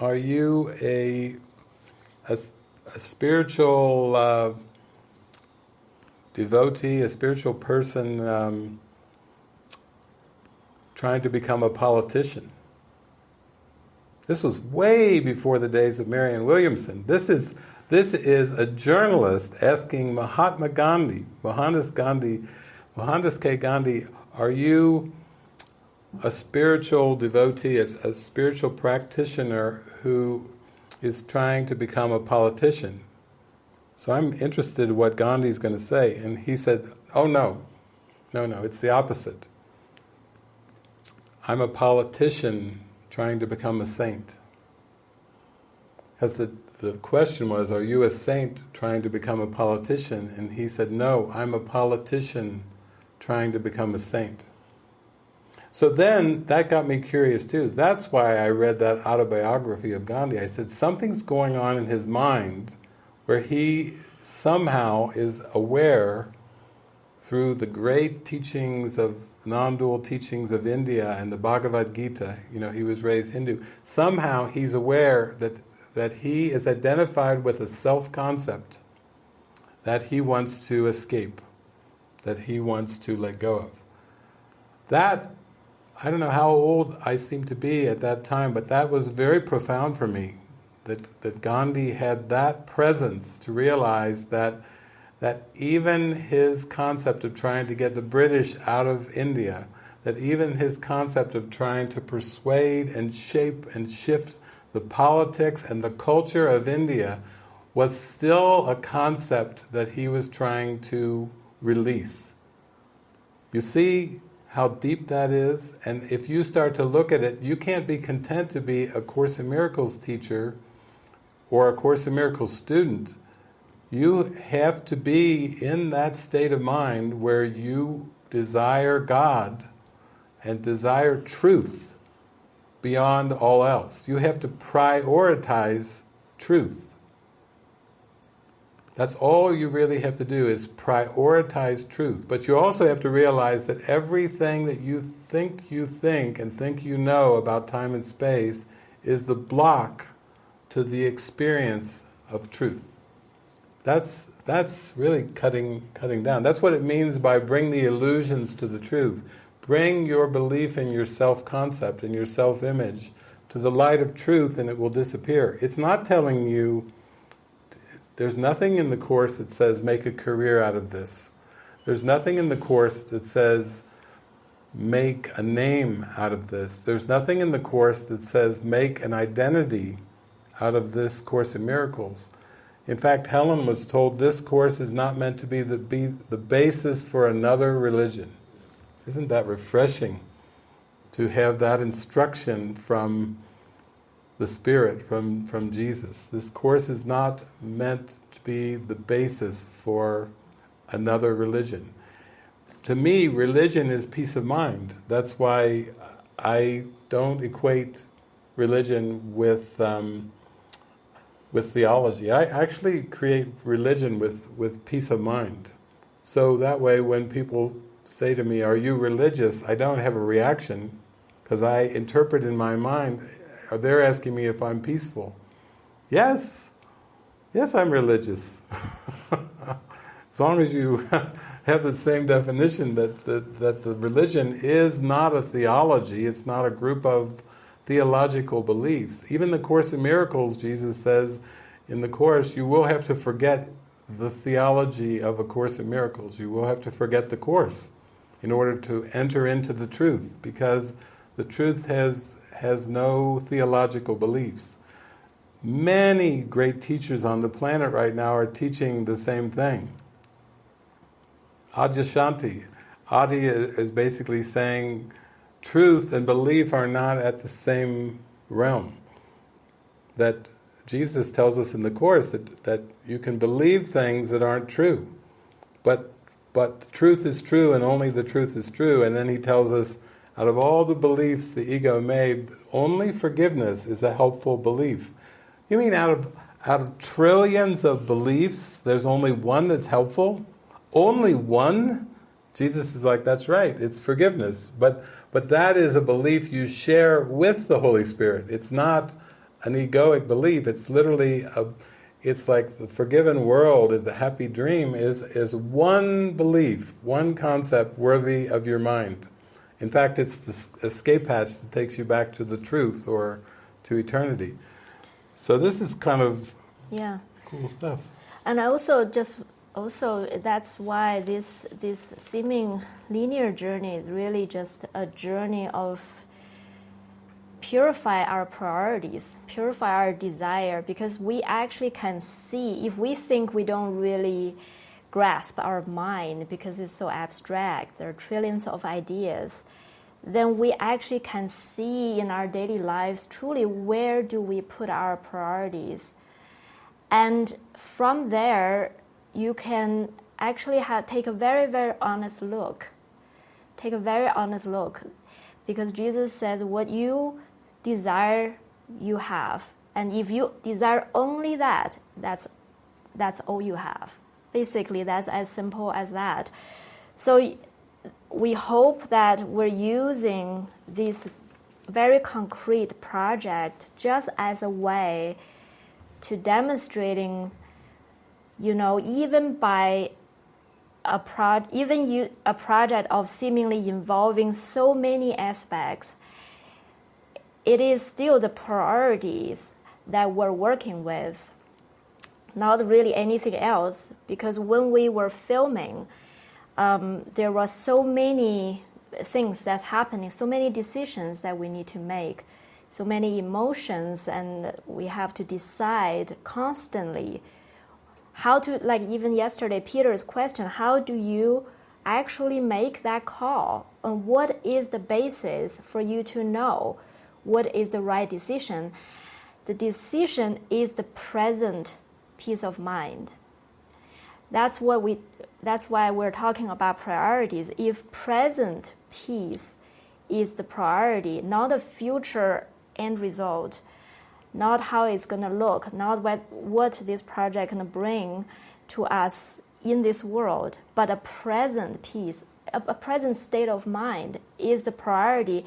a spiritual devotee, a spiritual person trying to become a politician?" This was way before the days of Marianne Williamson. This is a journalist asking Mahatma Gandhi, Mohandas K. Gandhi, "Are you a spiritual devotee, a spiritual practitioner who is trying to become a politician?" So I'm interested in what Gandhi's going to say. And he said, "Oh no, it's the opposite. I'm a politician trying to become a saint." Because the question was, are you a saint trying to become a politician? And he said, "No, I'm a politician trying to become a saint." So then, that got me curious too. That's why I read that autobiography of Gandhi. I said, something's going on in his mind where he somehow is aware through the great teachings of, non-dual teachings of India and the Bhagavad Gita, he was raised Hindu, somehow he's aware that he is identified with a self-concept that he wants to escape, that he wants to let go of. That, I don't know how old I seemed to be at that time, but that was very profound for me, that Gandhi had that presence to realize that even his concept of trying to get the British out of India, that even his concept of trying to persuade and shape and shift the politics and the culture of India was still a concept that he was trying to release. You see how deep that is? And if you start to look at it, you can't be content to be a Course in Miracles teacher or a Course in Miracles student. You have to be in that state of mind where you desire God and desire truth beyond all else. You have to prioritize truth. That's all you really have to do, is prioritize truth. But you also have to realize that everything that you think and think you know about time and space is the block to the experience of truth. That's really cutting down. That's what it means by bring the illusions to the truth. Bring your belief in your self-concept and your self-image to the light of truth, and it will disappear. It's not telling you, there's nothing in the Course that says make a career out of this. There's nothing in the Course that says make a name out of this. There's nothing in the Course that says make an identity out of this Course in Miracles. In fact, Helen was told this Course is not meant to be the basis for another religion. Isn't that refreshing to have that instruction from the Spirit, from Jesus? This Course is not meant to be the basis for another religion. To me, religion is peace of mind. That's why I don't equate religion with theology. I actually create religion with peace of mind. So that way when people say to me, "Are you religious?" I don't have a reaction, because I interpret in my mind, they're asking me if I'm peaceful. Yes, I'm religious. As long as you have the same definition that the religion is not a theology, it's not a group of theological beliefs. Even the Course in Miracles, Jesus says in the Course, you will have to forget the theology of A Course in Miracles. You will have to forget the Course in order to enter into the truth, because the truth has no theological beliefs. Many great teachers on the planet right now are teaching the same thing. Adyashanti. Adi is basically saying truth and belief are not at the same realm. That Jesus tells us in the Course that you can believe things that aren't true. But the truth is true and only the truth is true. And then he tells us, out of all the beliefs the ego made, only forgiveness is a helpful belief. You mean out of trillions of beliefs, there's only one that's helpful? Only one? Jesus is like, that's right, it's forgiveness. But that is a belief you share with the Holy Spirit. It's not an egoic belief. It's literally it's like the forgiven world, the happy dream is one belief, one concept worthy of your mind. In fact, it's the escape hatch that takes you back to the truth or to eternity. So this is kind of cool stuff. And also that's why this seeming linear journey is really just a journey of purify our priorities, purify our desire, because we actually can see, if we think we don't really grasp our mind because it's so abstract, there are trillions of ideas, then we actually can see in our daily lives truly where do we put our priorities. And from there, you can actually take a very, very honest look. Take a very honest look. Because Jesus says, what you desire, you have. And if you desire only that, that's all you have. Basically, that's as simple as that. So we hope that we're using this very concrete project just as a way to demonstrating, even by a project of seemingly involving so many aspects, it is still the priorities that we're working with, not really anything else. Because when we were filming, there were so many things that's happening, so many decisions that we need to make, so many emotions, and we have to decide constantly how to, like even yesterday, Peter's question, how do you actually make that call? And what is the basis for you to know what is the right decision? The decision is the present peace of mind. That's why we're talking about priorities. If present peace is the priority, not the future end result, not how it's going to look, not what this project can bring to us in this world, but a present peace, a present state of mind is the priority,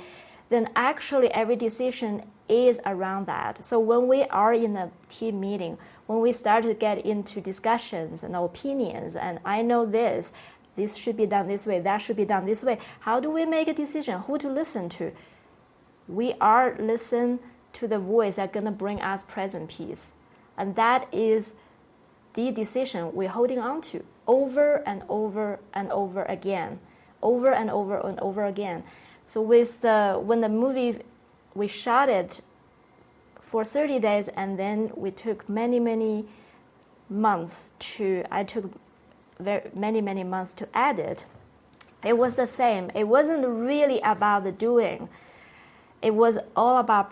then actually every decision is around that. So when we are in a team meeting, when we start to get into discussions and opinions, and I know this should be done this way, that should be done this way, how do we make a decision? Who to listen to? We are listening to the voice that's going to bring us present peace. And that is the decision we're holding on to over and over and over again, over and over and over again. So when the movie, we shot it for 30 days, and then we took many, many months many months to edit. It was the same. It wasn't really about the doing. It was all about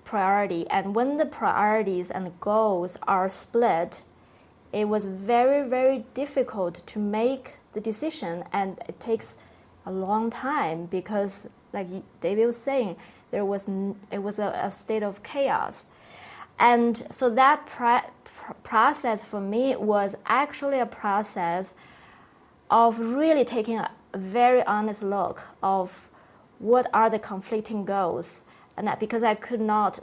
priority. And when the priorities and goals are split, it was very, very difficult to make the decision, and it takes a long time because, like David was saying, it was a state of chaos. And so that process for me was actually a process of really taking a very honest look of what are the conflicting goals, and that because I could not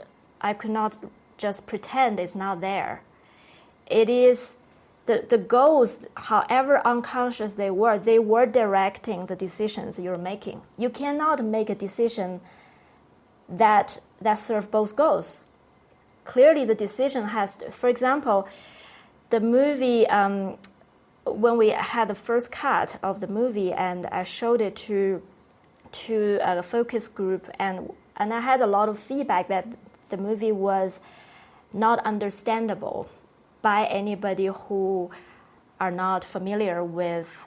just pretend it's not there. It is the goals, however unconscious they were directing the decisions you're making. You cannot make a decision that serve both goals. Clearly, the decision has to, for example, the movie, when we had the first cut of the movie and I showed it to a focus group, and I had a lot of feedback that the movie was not understandable by anybody who are not familiar with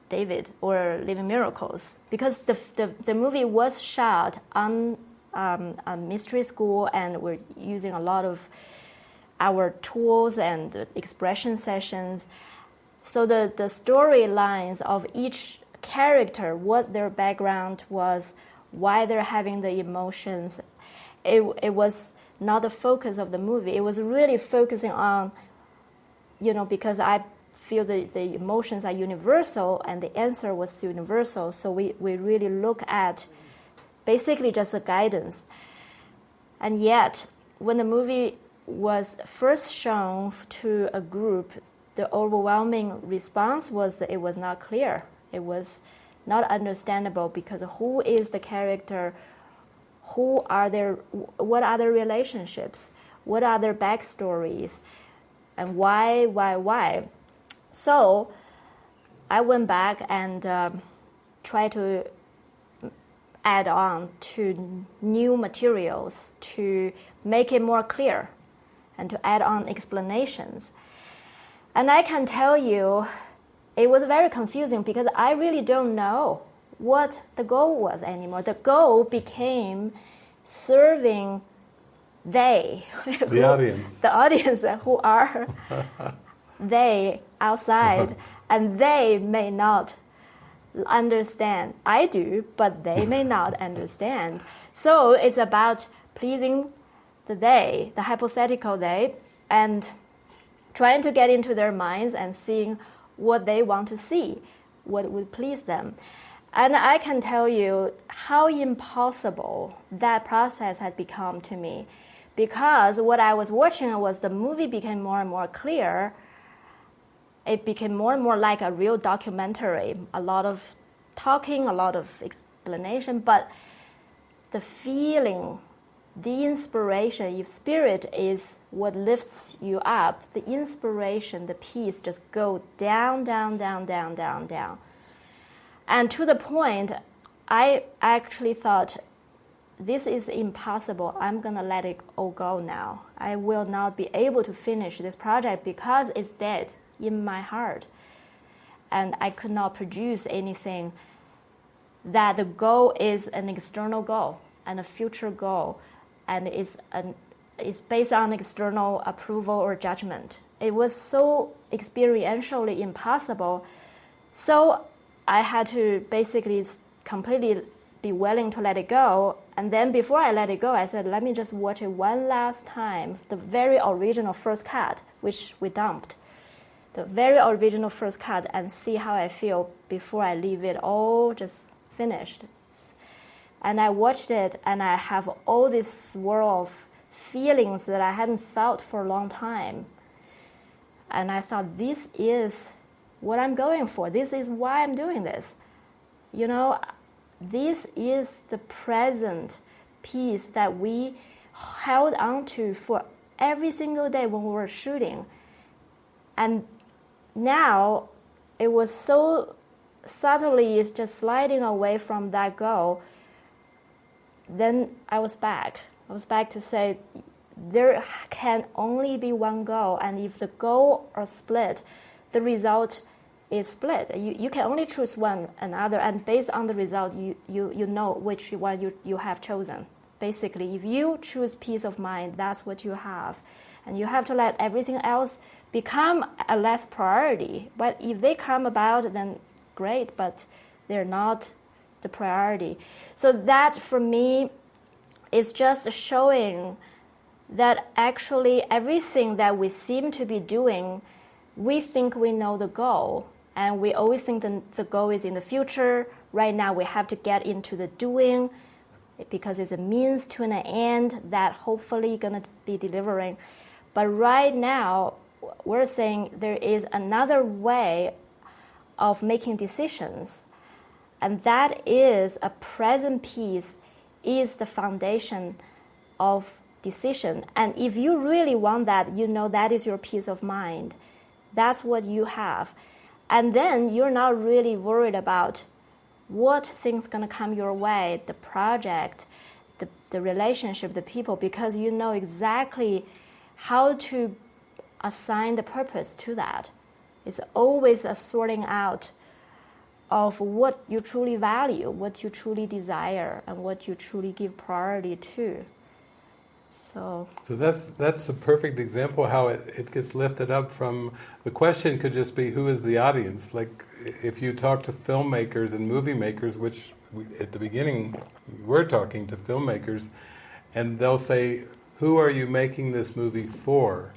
David or Living Miracles, because the movie was shot on a mystery school, and we're using a lot of our tools and expression sessions. So the storylines of each character, what their background was, why they're having the emotions, it was not the focus of the movie. It was really focusing on, because I feel the emotions are universal and the answer was universal. So we really look at basically just a guidance. And yet, when the movie was first shown to a group, the overwhelming response was that it was not clear. It was not understandable, because who is the character? What are their relationships? What are their backstories? And why? So I went back and tried to add on to new materials to make it more clear and to add on explanations. And I can tell you, it was very confusing because I really don't know what the goal was anymore. The goal became serving the audience who are they outside, and they may not understand. I do, but they may not understand. So it's about pleasing the hypothetical they, and trying to get into their minds and seeing what they want to see, what would please them. And I can tell you how impossible that process had become to me, because what I was watching was the movie became more and more clear. It became more and more like a real documentary, a lot of talking, a lot of explanation, but the feeling, the inspiration, if spirit is what lifts you up, the inspiration, the peace just go down, down, down, down, down, down. And to the point, I actually thought, this is impossible. I'm going to let it all go now. I will not be able to finish this project because it's dead in my heart. And I could not produce anything that the goal is an external goal and a future goal, and is based on external approval or judgment. It was so experientially impossible. So I had to basically completely be willing to let it go. And then before I let it go, I said, let me just watch it one last time, the very original first cut, which we dumped. The very original first cut, and see how I feel before I leave it all just finished. And I watched it, and I have all this swirl of feelings that I hadn't felt for a long time. And I thought, this is what I'm going for. This is why I'm doing this. This is the present peace that we held on to for every single day when we were shooting. And now it was so subtly just sliding away from that goal. Then I was back. I was back to say, there can only be one goal, and if the goal are split, the result is split. You can only choose one another, and based on the result, you know which one you have chosen. Basically, if you choose peace of mind, that's what you have. And you have to let everything else become a less priority. But if they come about, then great, but they're not the priority. So that, for me, is just showing that actually everything that we seem to be doing, we think we know the goal, and we always think the goal is in the future. Right now we have to get into the doing because it's a means to an end that hopefully going to be delivering. But right now we're saying there is another way of making decisions, and that is a present peace is the foundation of decision. And if you really want that, you know that is your peace of mind. That's what you have. And then you're not really worried about what things going to come your way, the project, the relationship, the people, because you know exactly how to assign the purpose to that. It's always a sorting out of what you truly value, what you truly desire, and what you truly give priority to. So that's a perfect example how it gets lifted up from, the question could just be, who is the audience? Like if you talk to filmmakers and movie makers, which at the beginning we're talking to filmmakers, and they'll say, who are you making this movie for?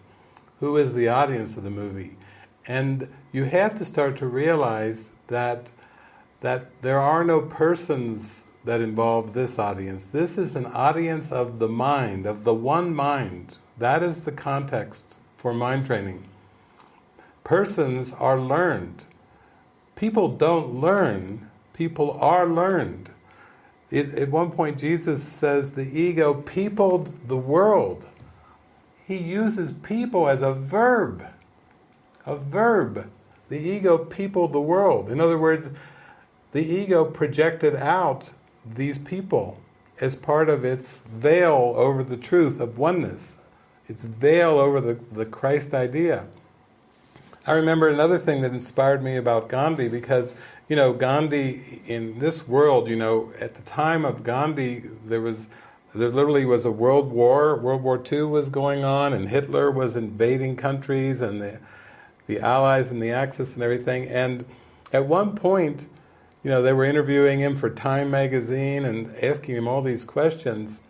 Who is the audience of the movie? And you have to start to realize that there are no persons that involve this audience. This is an audience of the mind, of the one mind. That is the context for mind training. Persons are learned. People don't learn, people are learned. At one point Jesus says the ego peopled the world. He uses people as a verb. A verb. The ego peopled the world. In other words, the ego projected out these people as part of its veil over the truth of oneness, its veil over the Christ idea. I remember another thing that inspired me about Gandhi, because, Gandhi in this world, at the time of Gandhi, there literally was a world war. World War II was going on, and Hitler was invading countries, and the Allies and the Axis and everything. And at one point, they were interviewing him for Time magazine and asking him all these questions.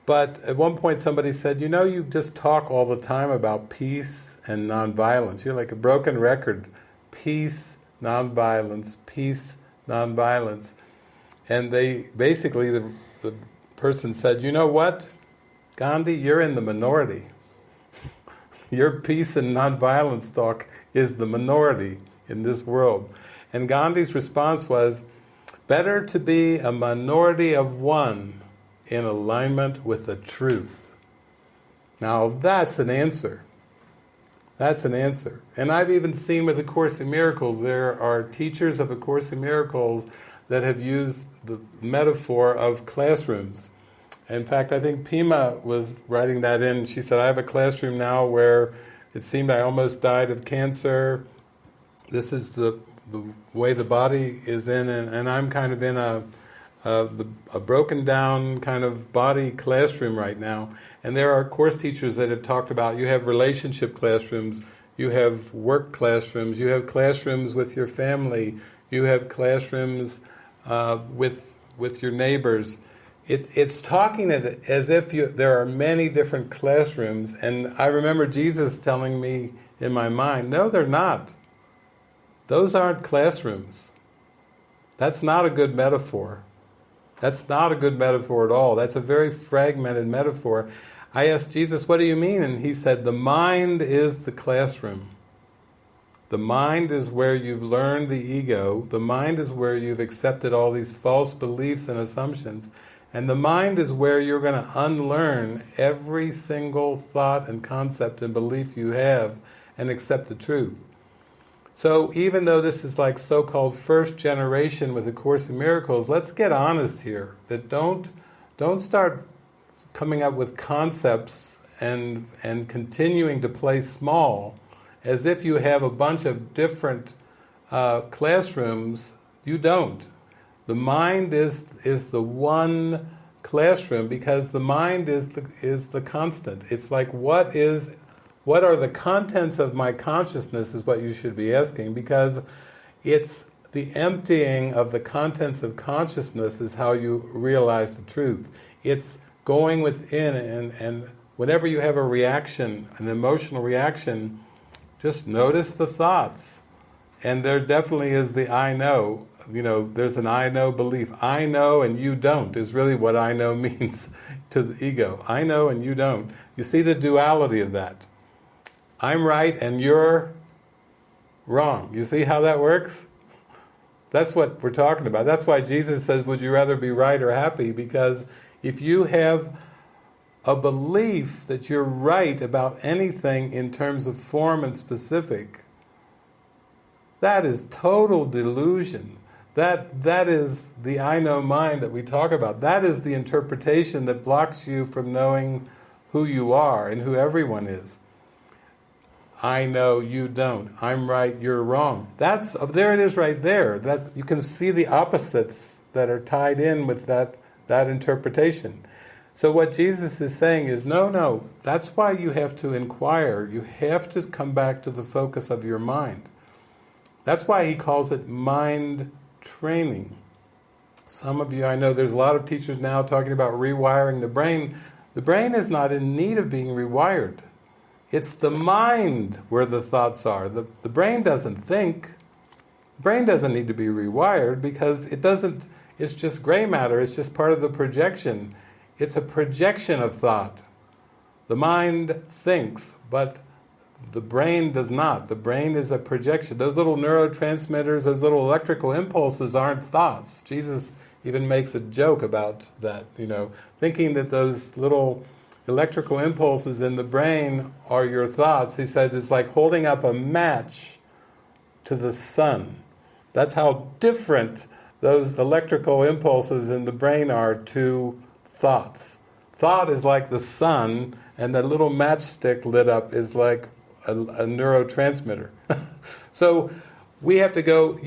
But at one point somebody said, you just talk all the time about peace and nonviolence. You're like a broken record. Peace, nonviolence, peace, nonviolence. And they basically, the person said, you know what, Gandhi, you're in the minority. Your peace and nonviolence talk is the minority in this world. And Gandhi's response was, better to be a minority of one in alignment with the truth. Now that's an answer. That's an answer. And I've even seen with A Course in Miracles, there are teachers of A Course in Miracles that have used the metaphor of classrooms. In fact, I think Pima was writing that in. She said, I have a classroom now where it seemed I almost died of cancer. This is the way the body is in, and I'm kind of in a broken down kind of body classroom right now. And there are course teachers that have talked about, you have relationship classrooms, you have work classrooms, you have classrooms with your family, you have classrooms with your neighbors. It's talking as if there are many different classrooms. And I remember Jesus telling me in my mind, no, they're not. Those aren't classrooms. That's not a good metaphor. That's not a good metaphor at all. That's a very fragmented metaphor. I asked Jesus, what do you mean? And he said, the mind is the classroom. The mind is where you've learned the ego. The mind is where you've accepted all these false beliefs and assumptions. And the mind is where you're going to unlearn every single thought and concept and belief you have and accept the truth. So even though this is like so-called first generation with A Course in Miracles, let's get honest here. That don't start coming up with concepts and continuing to play small as if you have a bunch of different classrooms. You don't. The mind is the one classroom, because the mind is the constant. It's like what are the contents of my consciousness is what you should be asking, because it's the emptying of the contents of consciousness is how you realize the truth. It's going within, and whenever you have a reaction, an emotional reaction, just notice the thoughts. And there definitely is the I know. There's an I know belief. I know and you don't is really what I know means to the ego. I know and you don't. You see the duality of that. I'm right and you're wrong. You see how that works? That's what we're talking about. That's why Jesus says, would you rather be right or happy? Because if you have a belief that you're right about anything in terms of form and specific, that is total delusion. That is the I know mind that we talk about. That is the interpretation that blocks you from knowing who you are and who everyone is. I know, you don't. I'm right, you're wrong. There it is right there. That you can see the opposites that are tied in with that interpretation. So what Jesus is saying is, no, that's why you have to inquire. You have to come back to the focus of your mind. That's why he calls it mind training. Some of you, I know there's a lot of teachers now talking about rewiring the brain. The brain is not in need of being rewired. It's the mind where the thoughts are. The brain doesn't think. The brain doesn't need to be rewired because it's just gray matter, it's just part of the projection. It's a projection of thought. The mind thinks, but the brain does not. The brain is a projection. Those little neurotransmitters, those little electrical impulses aren't thoughts. Jesus even makes a joke about that, thinking that those little electrical impulses in the brain are your thoughts. He said it's like holding up a match to the sun. That's how different those electrical impulses in the brain are to thoughts. Thought is like the sun, and that little matchstick lit up is like a neurotransmitter. So we have to go,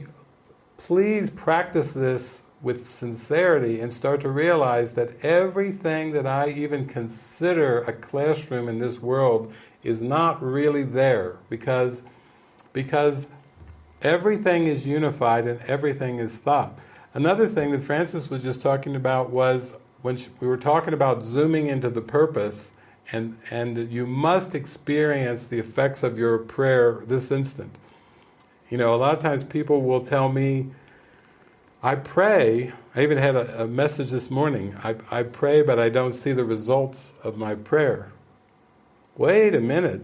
please practice this with sincerity and start to realize that everything that I even consider a classroom in this world is not really there, because everything is unified and everything is thought. Another thing that Frances was just talking about was when we were talking about zooming into the purpose, and you must experience the effects of your prayer this instant. A lot of times people will tell me, I pray, I even had a message this morning, I pray but I don't see the results of my prayer. Wait a minute,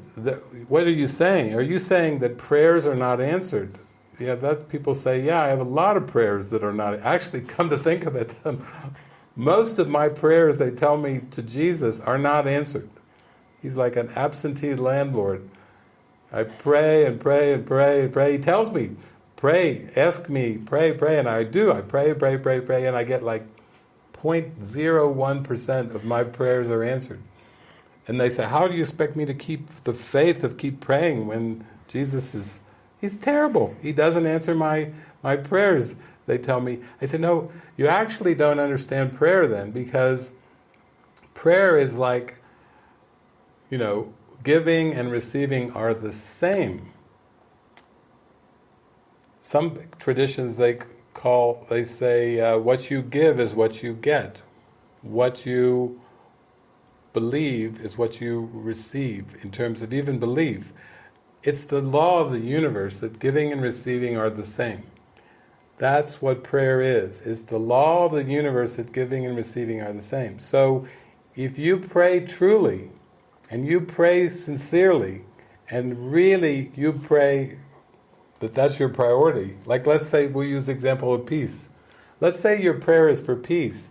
what are you saying? Are you saying that prayers are not answered? Yeah, people say, I have a lot of prayers that are not. Actually, come to think of it, most of my prayers, they tell me, to Jesus are not answered. He's like an absentee landlord. I pray and pray and pray and pray. He tells me, pray, ask me, pray, and I do. I pray, and I get like 0.01% of my prayers are answered. And they say, how do you expect me to keep the faith of keep praying when Jesus he's terrible. He doesn't answer my prayers, they tell me. I say, no, you actually don't understand prayer then, because prayer is like, giving and receiving are the same. Some traditions they say what you give is what you get. What you believe is what you receive, in terms of even belief. It's the law of the universe that giving and receiving are the same. That's what prayer is. It's the law of the universe that giving and receiving are the same. So if you pray truly, and you pray sincerely, and really you pray that that's your priority. Like, let's say we'll use the example of peace. Let's say your prayer is for peace.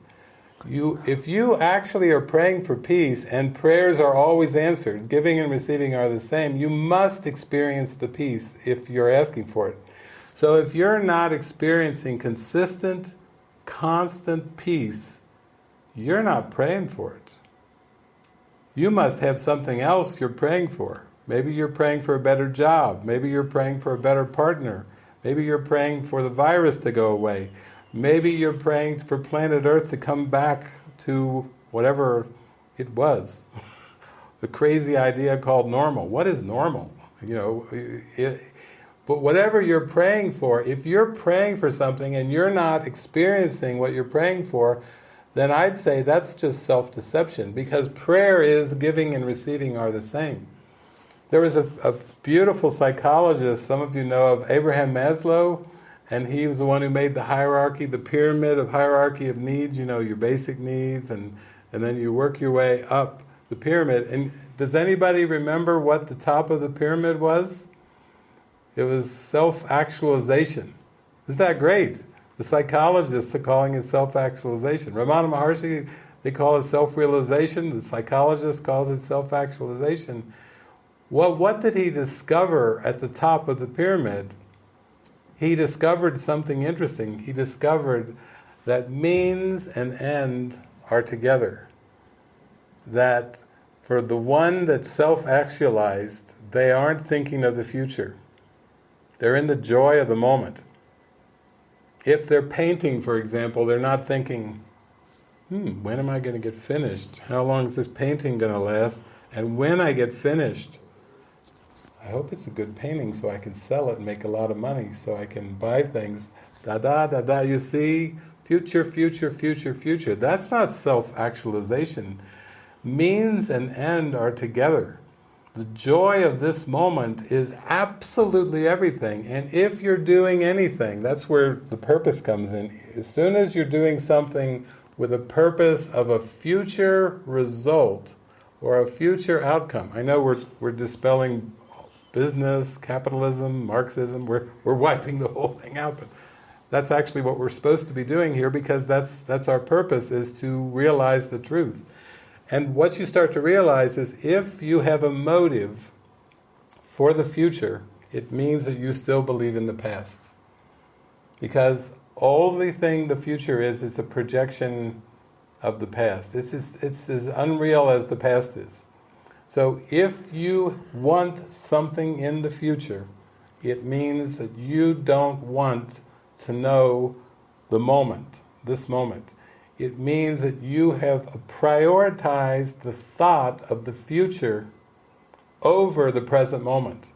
If you actually are praying for peace, and prayers are always answered, giving and receiving are the same, you must experience the peace if you're asking for it. So if you're not experiencing consistent, constant peace, you're not praying for it. You must have something else you're praying for. Maybe you're praying for a better job. Maybe you're praying for a better partner. Maybe you're praying for the virus to go away. Maybe you're praying for planet Earth to come back to whatever it was. The crazy idea called normal. What is normal? But whatever you're praying for, if you're praying for something and you're not experiencing what you're praying for, then I'd say that's just self-deception, because prayer is giving and receiving are the same. There was a beautiful psychologist, some of you know of, Abraham Maslow, and he was the one who made the hierarchy, the pyramid of hierarchy of needs, your basic needs, and then you work your way up the pyramid. And does anybody remember what the top of the pyramid was? It was self-actualization. Isn't that great? The psychologists are calling it self-actualization. Ramana Maharshi, they call it self-realization. The psychologist calls it self-actualization. Well, what did he discover at the top of the pyramid? He discovered something interesting. He discovered that means and end are together. That for the one that's self-actualized, they aren't thinking of the future. They're in the joy of the moment. If they're painting, for example, they're not thinking, when am I going to get finished? How long is this painting going to last? And when I get finished, I hope it's a good painting so I can sell it and make a lot of money, so I can buy things. Da-da, you see? Future, future, future, future. That's not self-actualization. Means and end are together. The joy of this moment is absolutely everything. And if you're doing anything, that's where the purpose comes in. As soon as you're doing something with a purpose of a future result or a future outcome. I know we're dispelling business, capitalism, Marxism, we're wiping the whole thing out, but that's actually what we're supposed to be doing here, because that's our purpose, is to realize the truth. And what you start to realize is if you have a motive for the future, it means that you still believe in the past. Because only thing the future is a projection of the past. It's as unreal as the past is. So if you want something in the future, it means that you don't want to know the moment, this moment. It means that you have prioritized the thought of the future over the present moment.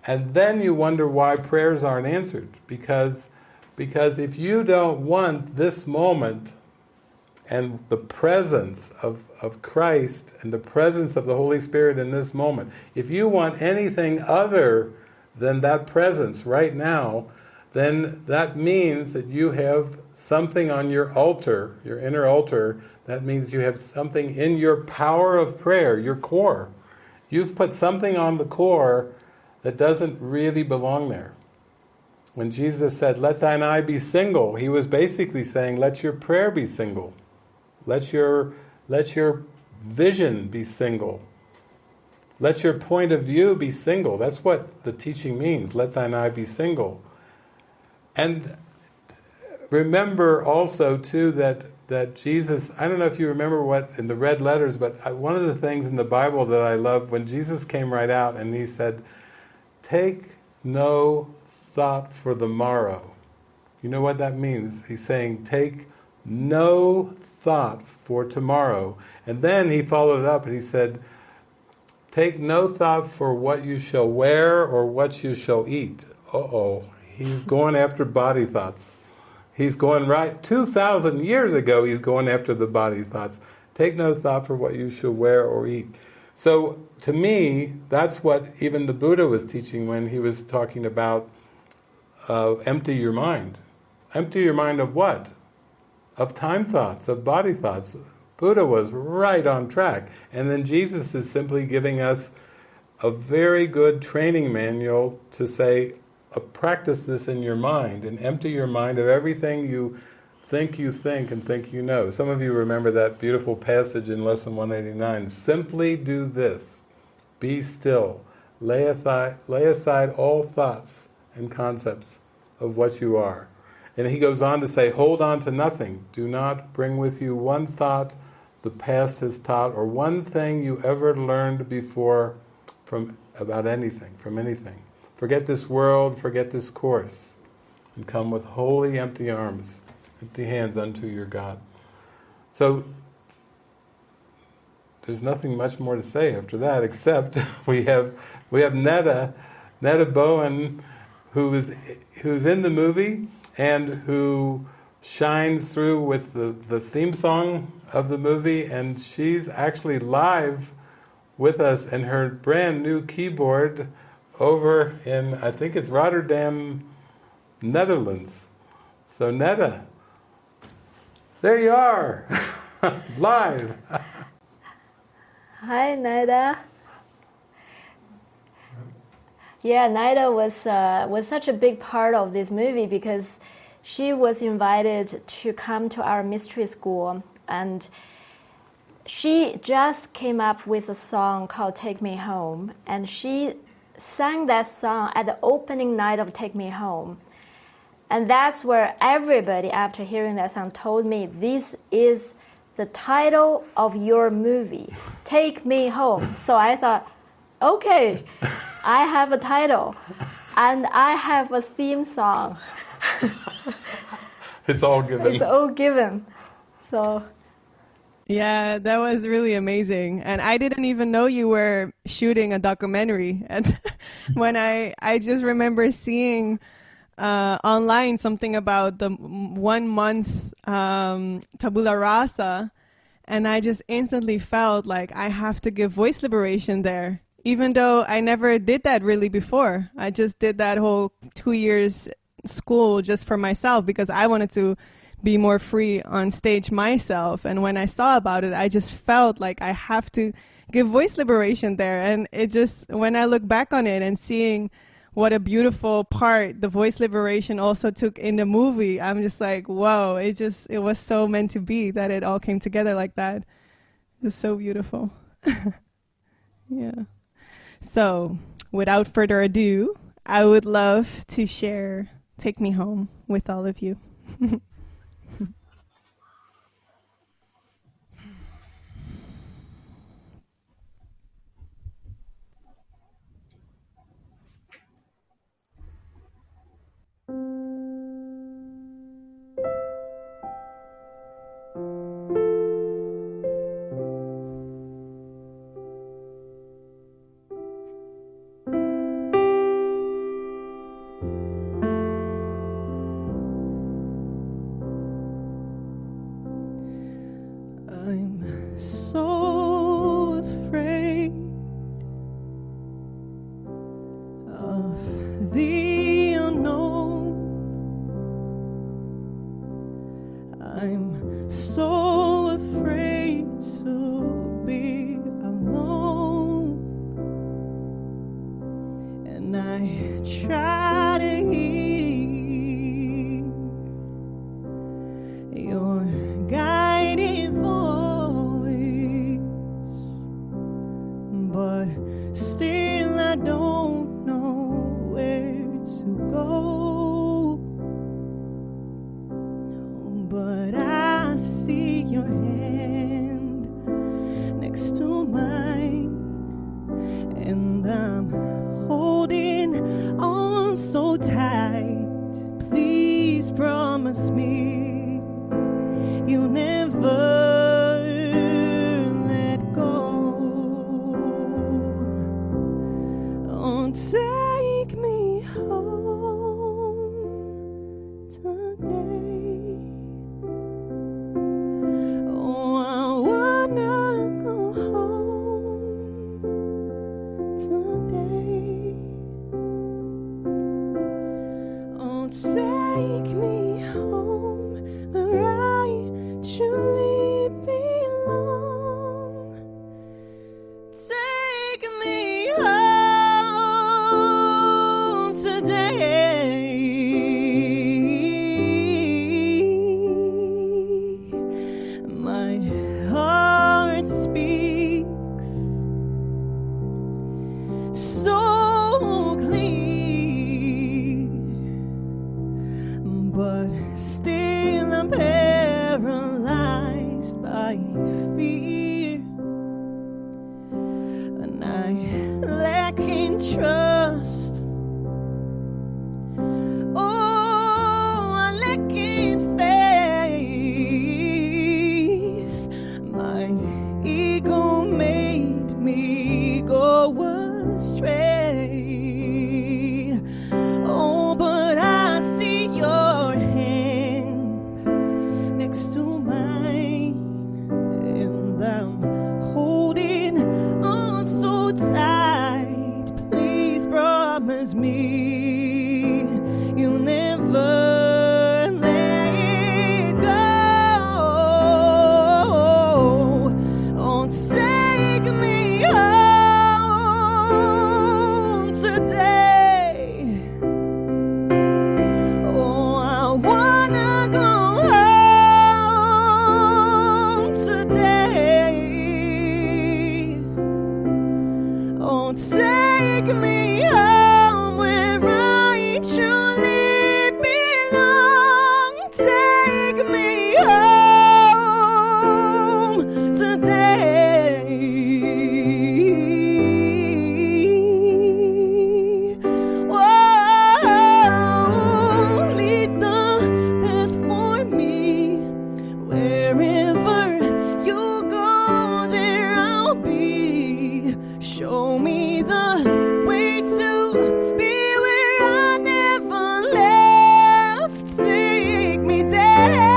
And then you wonder why prayers aren't answered. Because if you don't want this moment and the presence of Christ and the presence of the Holy Spirit in this moment, if you want anything other than that presence right now, then that means that you have something on your altar, your inner altar. That means you have something in your power of prayer, your core. You've put something on the core that doesn't really belong there. When Jesus said, "Let thine eye be single," he was basically saying, let your prayer be single. Let your vision be single. Let your point of view be single. That's what the teaching means, let thine eye be single. And remember also too that Jesus, I don't know if you remember what in the red letters, but one of the things in the Bible that I love, when Jesus came right out and he said, take no thought for the morrow. You know what that means? He's saying, take no thought for tomorrow. And then he followed it up and he said, take no thought for what you shall wear or what you shall eat. He's going after body thoughts. He's going right, 2,000 years ago he's going after the body thoughts. Take no thought for what you shall wear or eat. So, to me, that's what even the Buddha was teaching when he was talking about empty your mind. Empty your mind of what? Of time thoughts, of body thoughts. Buddha was right on track. And then Jesus is simply giving us a very good training manual to say, practice this in your mind and empty your mind of everything you think and think you know. Some of you remember that beautiful passage in Lesson 189. Simply do this. Be still. Lay aside all thoughts and concepts of what you are. And he goes on to say, hold on to nothing. Do not bring with you one thought the past has taught, or one thing you ever learned before from anything. Forget this world, forget this course, and come with wholly empty arms, empty hands unto your God. So, there's nothing much more to say after that, except we have Netta Bowen, who's in the movie and who shines through with the theme song of the movie, and she's actually live with us in her brand new keyboard over in, I think it's Rotterdam, Netherlands. So Netta, there you are, live. Hi, Netta. Yeah, Naida was such a big part of this movie because she was invited to come to our mystery school, and she just came up with a song called Take Me Home, and she sang that song at the opening night of Take Me Home. And that's where everybody, after hearing that song, told me, this is the title of your movie, Take Me Home. So I thought, okay, I have a title, and I have a theme song. It's all given. It's all given. So, yeah, that was really amazing. And I didn't even know you were shooting a documentary. And when I just remember seeing online something about the 1 month tabula rasa, and I just instantly felt like I have to give voice liberation there, even though I never did that really before. I just did that whole 2 years school just for myself because I wanted to be more free on stage myself. And when I saw about it, I just felt like I have to give voice liberation there. And it just, when I look back on it and seeing what a beautiful part the voice liberation also took in the movie, I'm just like, whoa, it was so meant to be that it all came together like that. It's so beautiful. Yeah. So without further ado, I would love to share Take Me Home with all of you. I'm so afraid of the unknown. I'm so afraid to be alone, and I try to hear your guiding voice, but still I don't know where to go. No, but I see your hand next to mine, and I'm holding on so tight. Please promise me you'll never let go. Oh, take me home today. Oh, I wanna go home today. Oh, take me home where I truly belong. Take me home today. My heart speaks so clear, but still I'm paralyzed by fear, and I lack in trust. Oh, I lack in faith. My ego made me go astray. Oh, but I see your hand next to mine, and I'm holding on so tight. Please promise me you'll never let go. Oh, take me home today. take me home where I truly belong. Take me home today. Whoa, lead the path for me. Wherever you go, there I'll be. Show me the way to be where I never left. Take me there.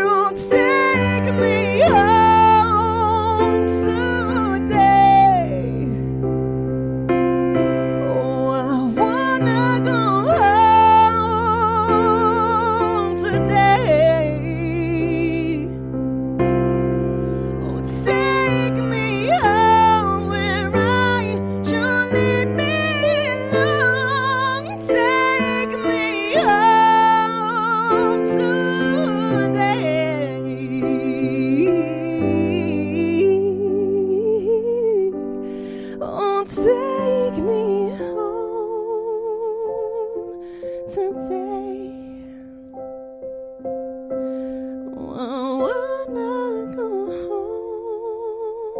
Oh, take me home today. Oh, I wanna go home today. Oh, take me home where I truly belong. Take me home today. Oh, take me home today. Oh, I wanna go home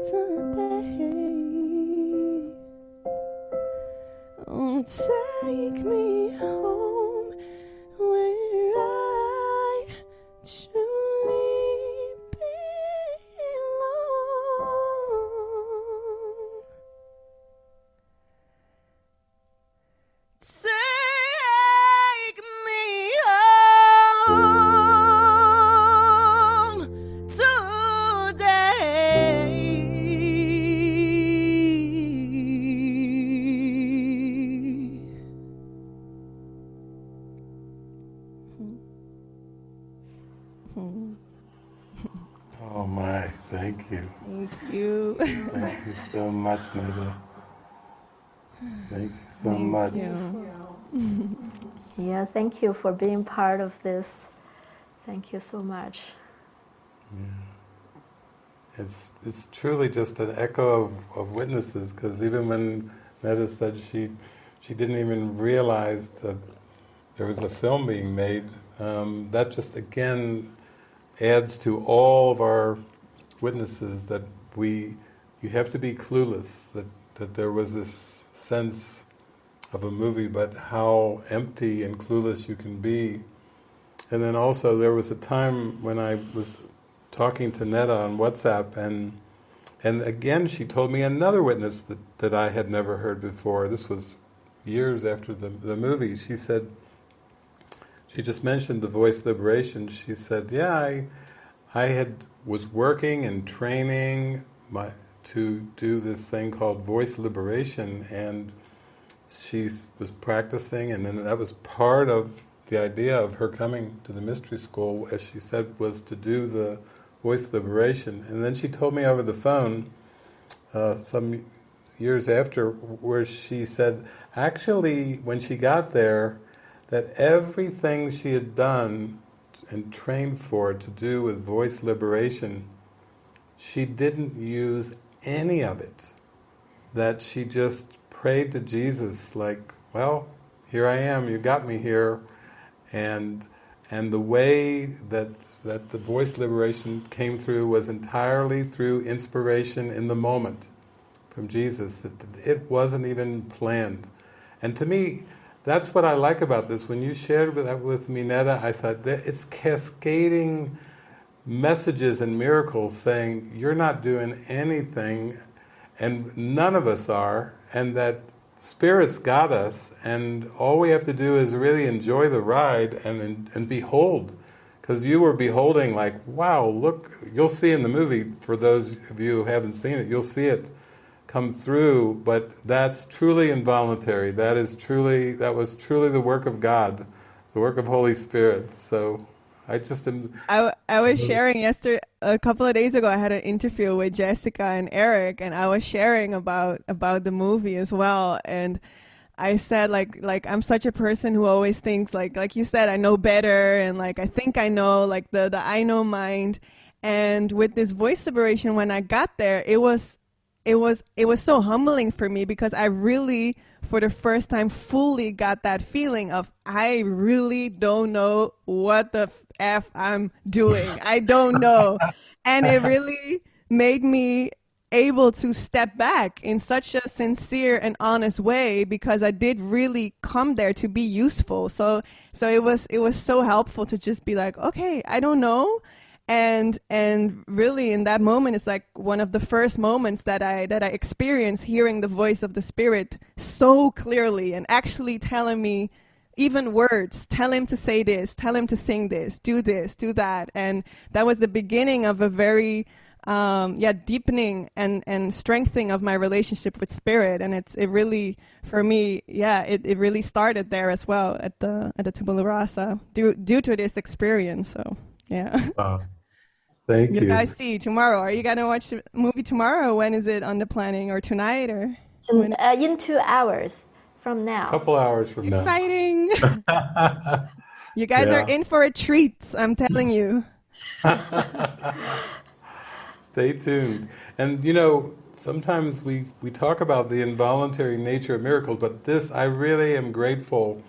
today. Oh, take me home where I truly belong. Take me home today. Oh my, thank you. Thank you. Thank you so much, Neda. Thank you so much. Yeah, thank you for being part of this. Thank you so much. It's truly just an echo of witnesses, because even when Neda said she didn't even realize that there was a film being made, that just again adds to all of our witnesses that you have to be clueless, that there was this sense of a movie, but how empty and clueless you can be. And then also there was a time when I was talking to Neda on WhatsApp, and again she told me another witness that I had never heard before. This was years after the movie. She said, she just mentioned the voice liberation. She said, yeah, I was working and training to do this thing called voice liberation, and she was practicing, and then that was part of the idea of her coming to the mystery school, as she said, was to do the voice liberation. And then she told me over the phone some years after, where she said actually when she got there, that everything she had done and trained for to do with voice liberation, she didn't use any of it. That she just prayed to Jesus like, well, here I am, you got me here. And the way that the voice liberation came through was entirely through inspiration in the moment from Jesus. It wasn't even planned. And to me, that's what I like about this. When you shared that with me, Neda, I thought that it's cascading messages and miracles saying, you're not doing anything, and none of us are, and that Spirit's got us, and all we have to do is really enjoy the ride and behold. Because you were beholding like, wow, look, you'll see in the movie, for those of you who haven't seen it, you'll see it come through, but that's truly involuntary. That was truly the work of God, the work of Holy Spirit. So I just am... I was sharing a couple of days ago, I had an interview with Jessica and Eric, and I was sharing about the movie as well. And I said like I'm such a person who always thinks like you said, I know better, and like I think I know, like the I know mind. And with this voice liberation, when I got there, it was so humbling for me, because I really, for the first time, fully got that feeling of, I really don't know what the F I'm doing. I don't know. And it really made me able to step back in such a sincere and honest way, because I did really come there to be useful. So it was so helpful to just be like, okay, I don't know. And really in that moment, it's like one of the first moments that I experienced hearing the voice of the Spirit so clearly, and actually telling me even words, tell him to say this, tell him to sing this, do that. And that was the beginning of a very deepening and strengthening of my relationship with Spirit. And it really, for me, it really started there as well at the Tabula Rasa due to this experience. So yeah. Wow. Thank you. I see tomorrow. Are you gonna watch the movie tomorrow? When is it on the planning, or tonight, or in 2 hours from now? A couple hours from now. Exciting! You guys are in for a treat. I'm telling you. Stay tuned. And sometimes we talk about the involuntary nature of miracles, but I really am grateful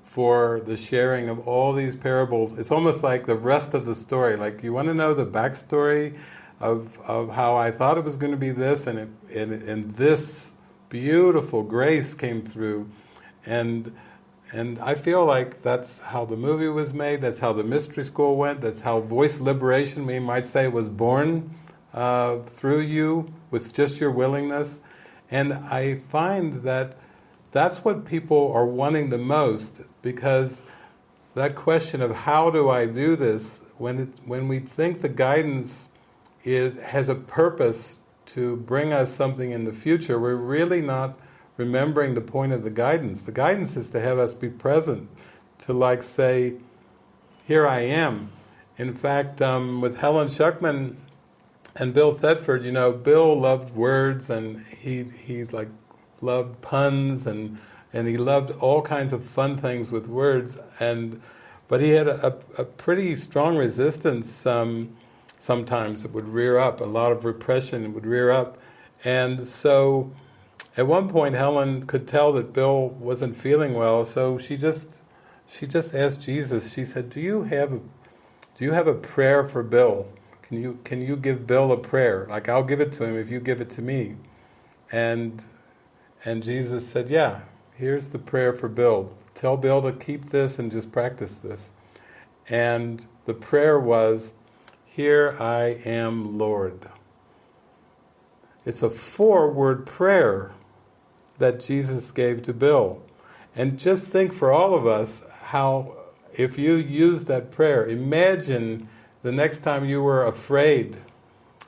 for the sharing of all these parables. It's almost like the rest of the story. Like, you want to know the backstory of how I thought it was going to be this, and this beautiful grace came through. And I feel like that's how the movie was made, that's how the mystery school went, that's how voice liberation, we might say, was born through you with just your willingness. And I find that that's what people are wanting the most, because that question of how do I do this, when we think the guidance has a purpose to bring us something in the future, we're really not remembering the point of the guidance. The guidance is to have us be present, to say, here I am. In fact, with Helen Schuckman and Bill Thetford, Bill loved words, and he's loved puns, and he loved all kinds of fun things with words, but he had a pretty strong resistance. Sometimes it would rear up, a lot of repression would rear up, and so at one point Helen could tell that Bill wasn't feeling well, so she just asked Jesus. She said, "Do you have a prayer for Bill? Can you give Bill a prayer? Like, I'll give it to him if you give it to me." And Jesus said, "Yeah, here's the prayer for Bill. Tell Bill to keep this and just practice this." And the prayer was, "Here I am, Lord." It's a 4-word prayer that Jesus gave to Bill. And just think, for all of us, how if you use that prayer, imagine the next time you were afraid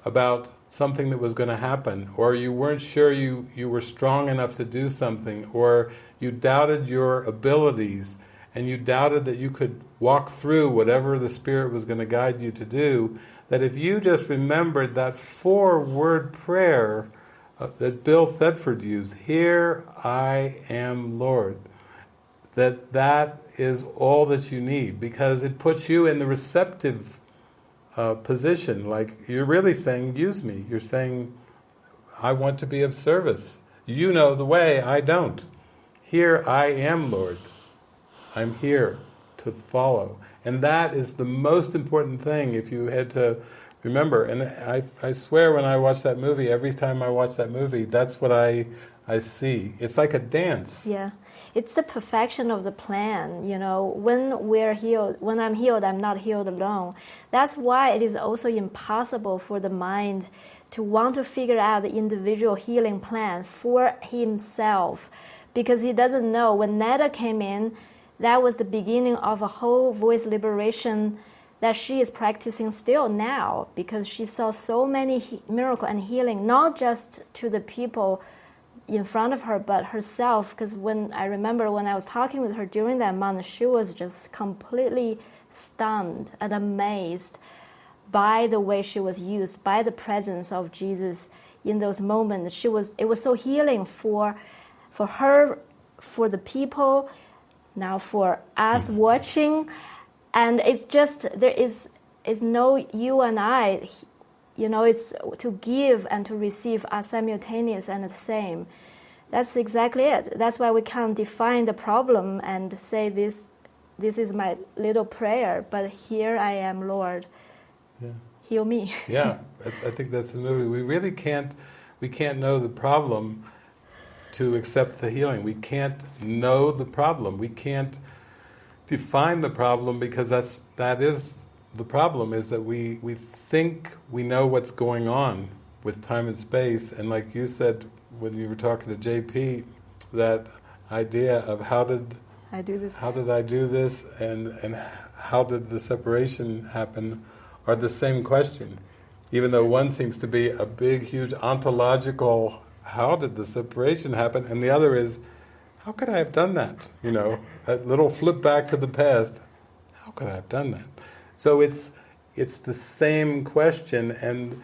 about something that was going to happen, or you weren't sure you were strong enough to do something, or you doubted your abilities, and you doubted that you could walk through whatever the Spirit was going to guide you to do, that if you just remembered that 4-word prayer that Bill Thetford used, "Here I am, Lord," that is all that you need, because it puts you in the receptive position. Like, you're really saying, "Use me." You're saying, "I want to be of service. You know the way, I don't. Here I am, Lord. I'm here to follow." And that is the most important thing, if you had to remember. And I swear, when I watch that movie, every time I watch that movie, that's what I see. It's like a dance. Yeah. It's the perfection of the plan, when we're healed, when I'm healed, I'm not healed alone. That's why it is also impossible for the mind to want to figure out the individual healing plan for himself, because he doesn't know. When Netta came in, that was the beginning of a whole voice liberation that she is practicing still now, because she saw so many miracles and healing, not just to the people in front of her, but herself. Because I remember when I was talking with her during that month, she was just completely stunned and amazed by the way she was used, by the presence of Jesus in those moments. It was so healing for her, for the people, now for us watching. And it's it's no you and I. It's to give and to receive are simultaneous and the same. That's exactly it. That's why we can't define the problem and say this is my little prayer, but here I am, Lord. Yeah. Heal me. Yeah, I think that's the movie. We really can't know the problem to accept the healing. We can't know the problem. We can't define the problem, because that is the problem, is that we think we know what's going on with time and space. And like you said when you were talking to JP, that idea of how did I do this and how did the separation happen are the same question, even though one seems to be a big, huge ontological, how did the separation happen, and the other is, how could I have done that? That little flip back to the past, how could I have done that? So it's the same question, and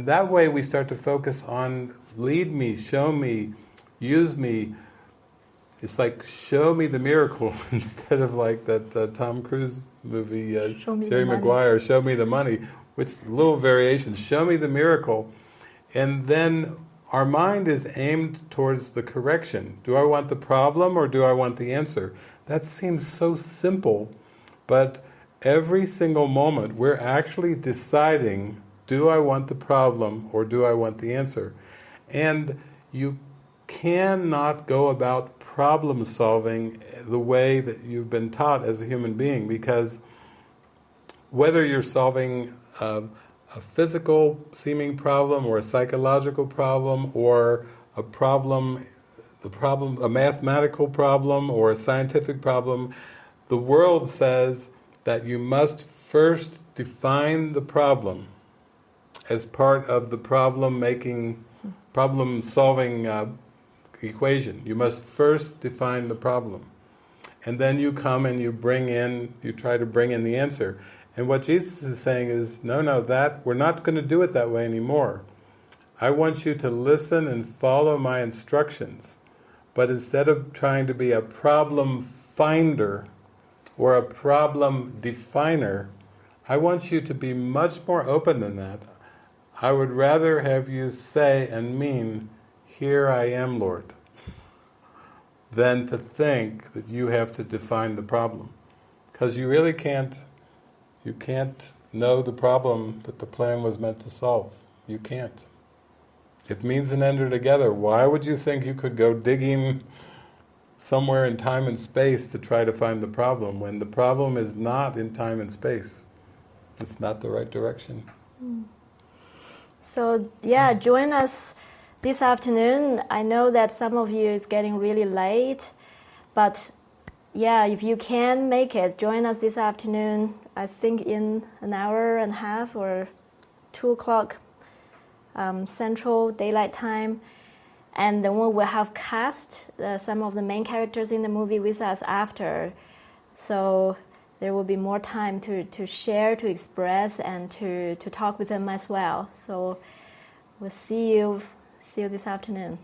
that way we start to focus on lead me, show me, use me. It's like show me the miracle instead of like that Tom Cruise movie, Jerry Maguire, Show Me the Money, which little variation, show me the miracle. And then our mind is aimed towards the correction. Do I want the problem or do I want the answer? That seems so simple, but every single moment we're actually deciding, do I want the problem or do I want the answer? And you cannot go about problem solving the way that you've been taught as a human being, because whether you're solving a physical seeming problem or a psychological problem or a mathematical problem or a scientific problem, the world says that you must first define the problem as part of the problem-solving equation. You must first define the problem. And then you come and you try to bring in the answer. And what Jesus is saying is, no, that we're not going to do it that way anymore. I want you to listen and follow my instructions. But instead of trying to be a problem finder or a problem definer, I want you to be much more open than that. I would rather have you say and mean, here I am, Lord, than to think that you have to define the problem. Because you really can't know the problem that the plan was meant to solve. You can't. It means an ender together. Why would you think you could go digging somewhere in time and space to try to find the problem, when the problem is not in time and space? It's not the right direction. So, join us this afternoon. I know that some of you is getting really late, but if you can make it, join us this afternoon, I think in an hour and a half or 2 o'clock Central Daylight Time. And then we'll have cast some of the main characters in the movie with us after. So there will be more time to share, to express, and to talk with them as well. So we'll see you this afternoon.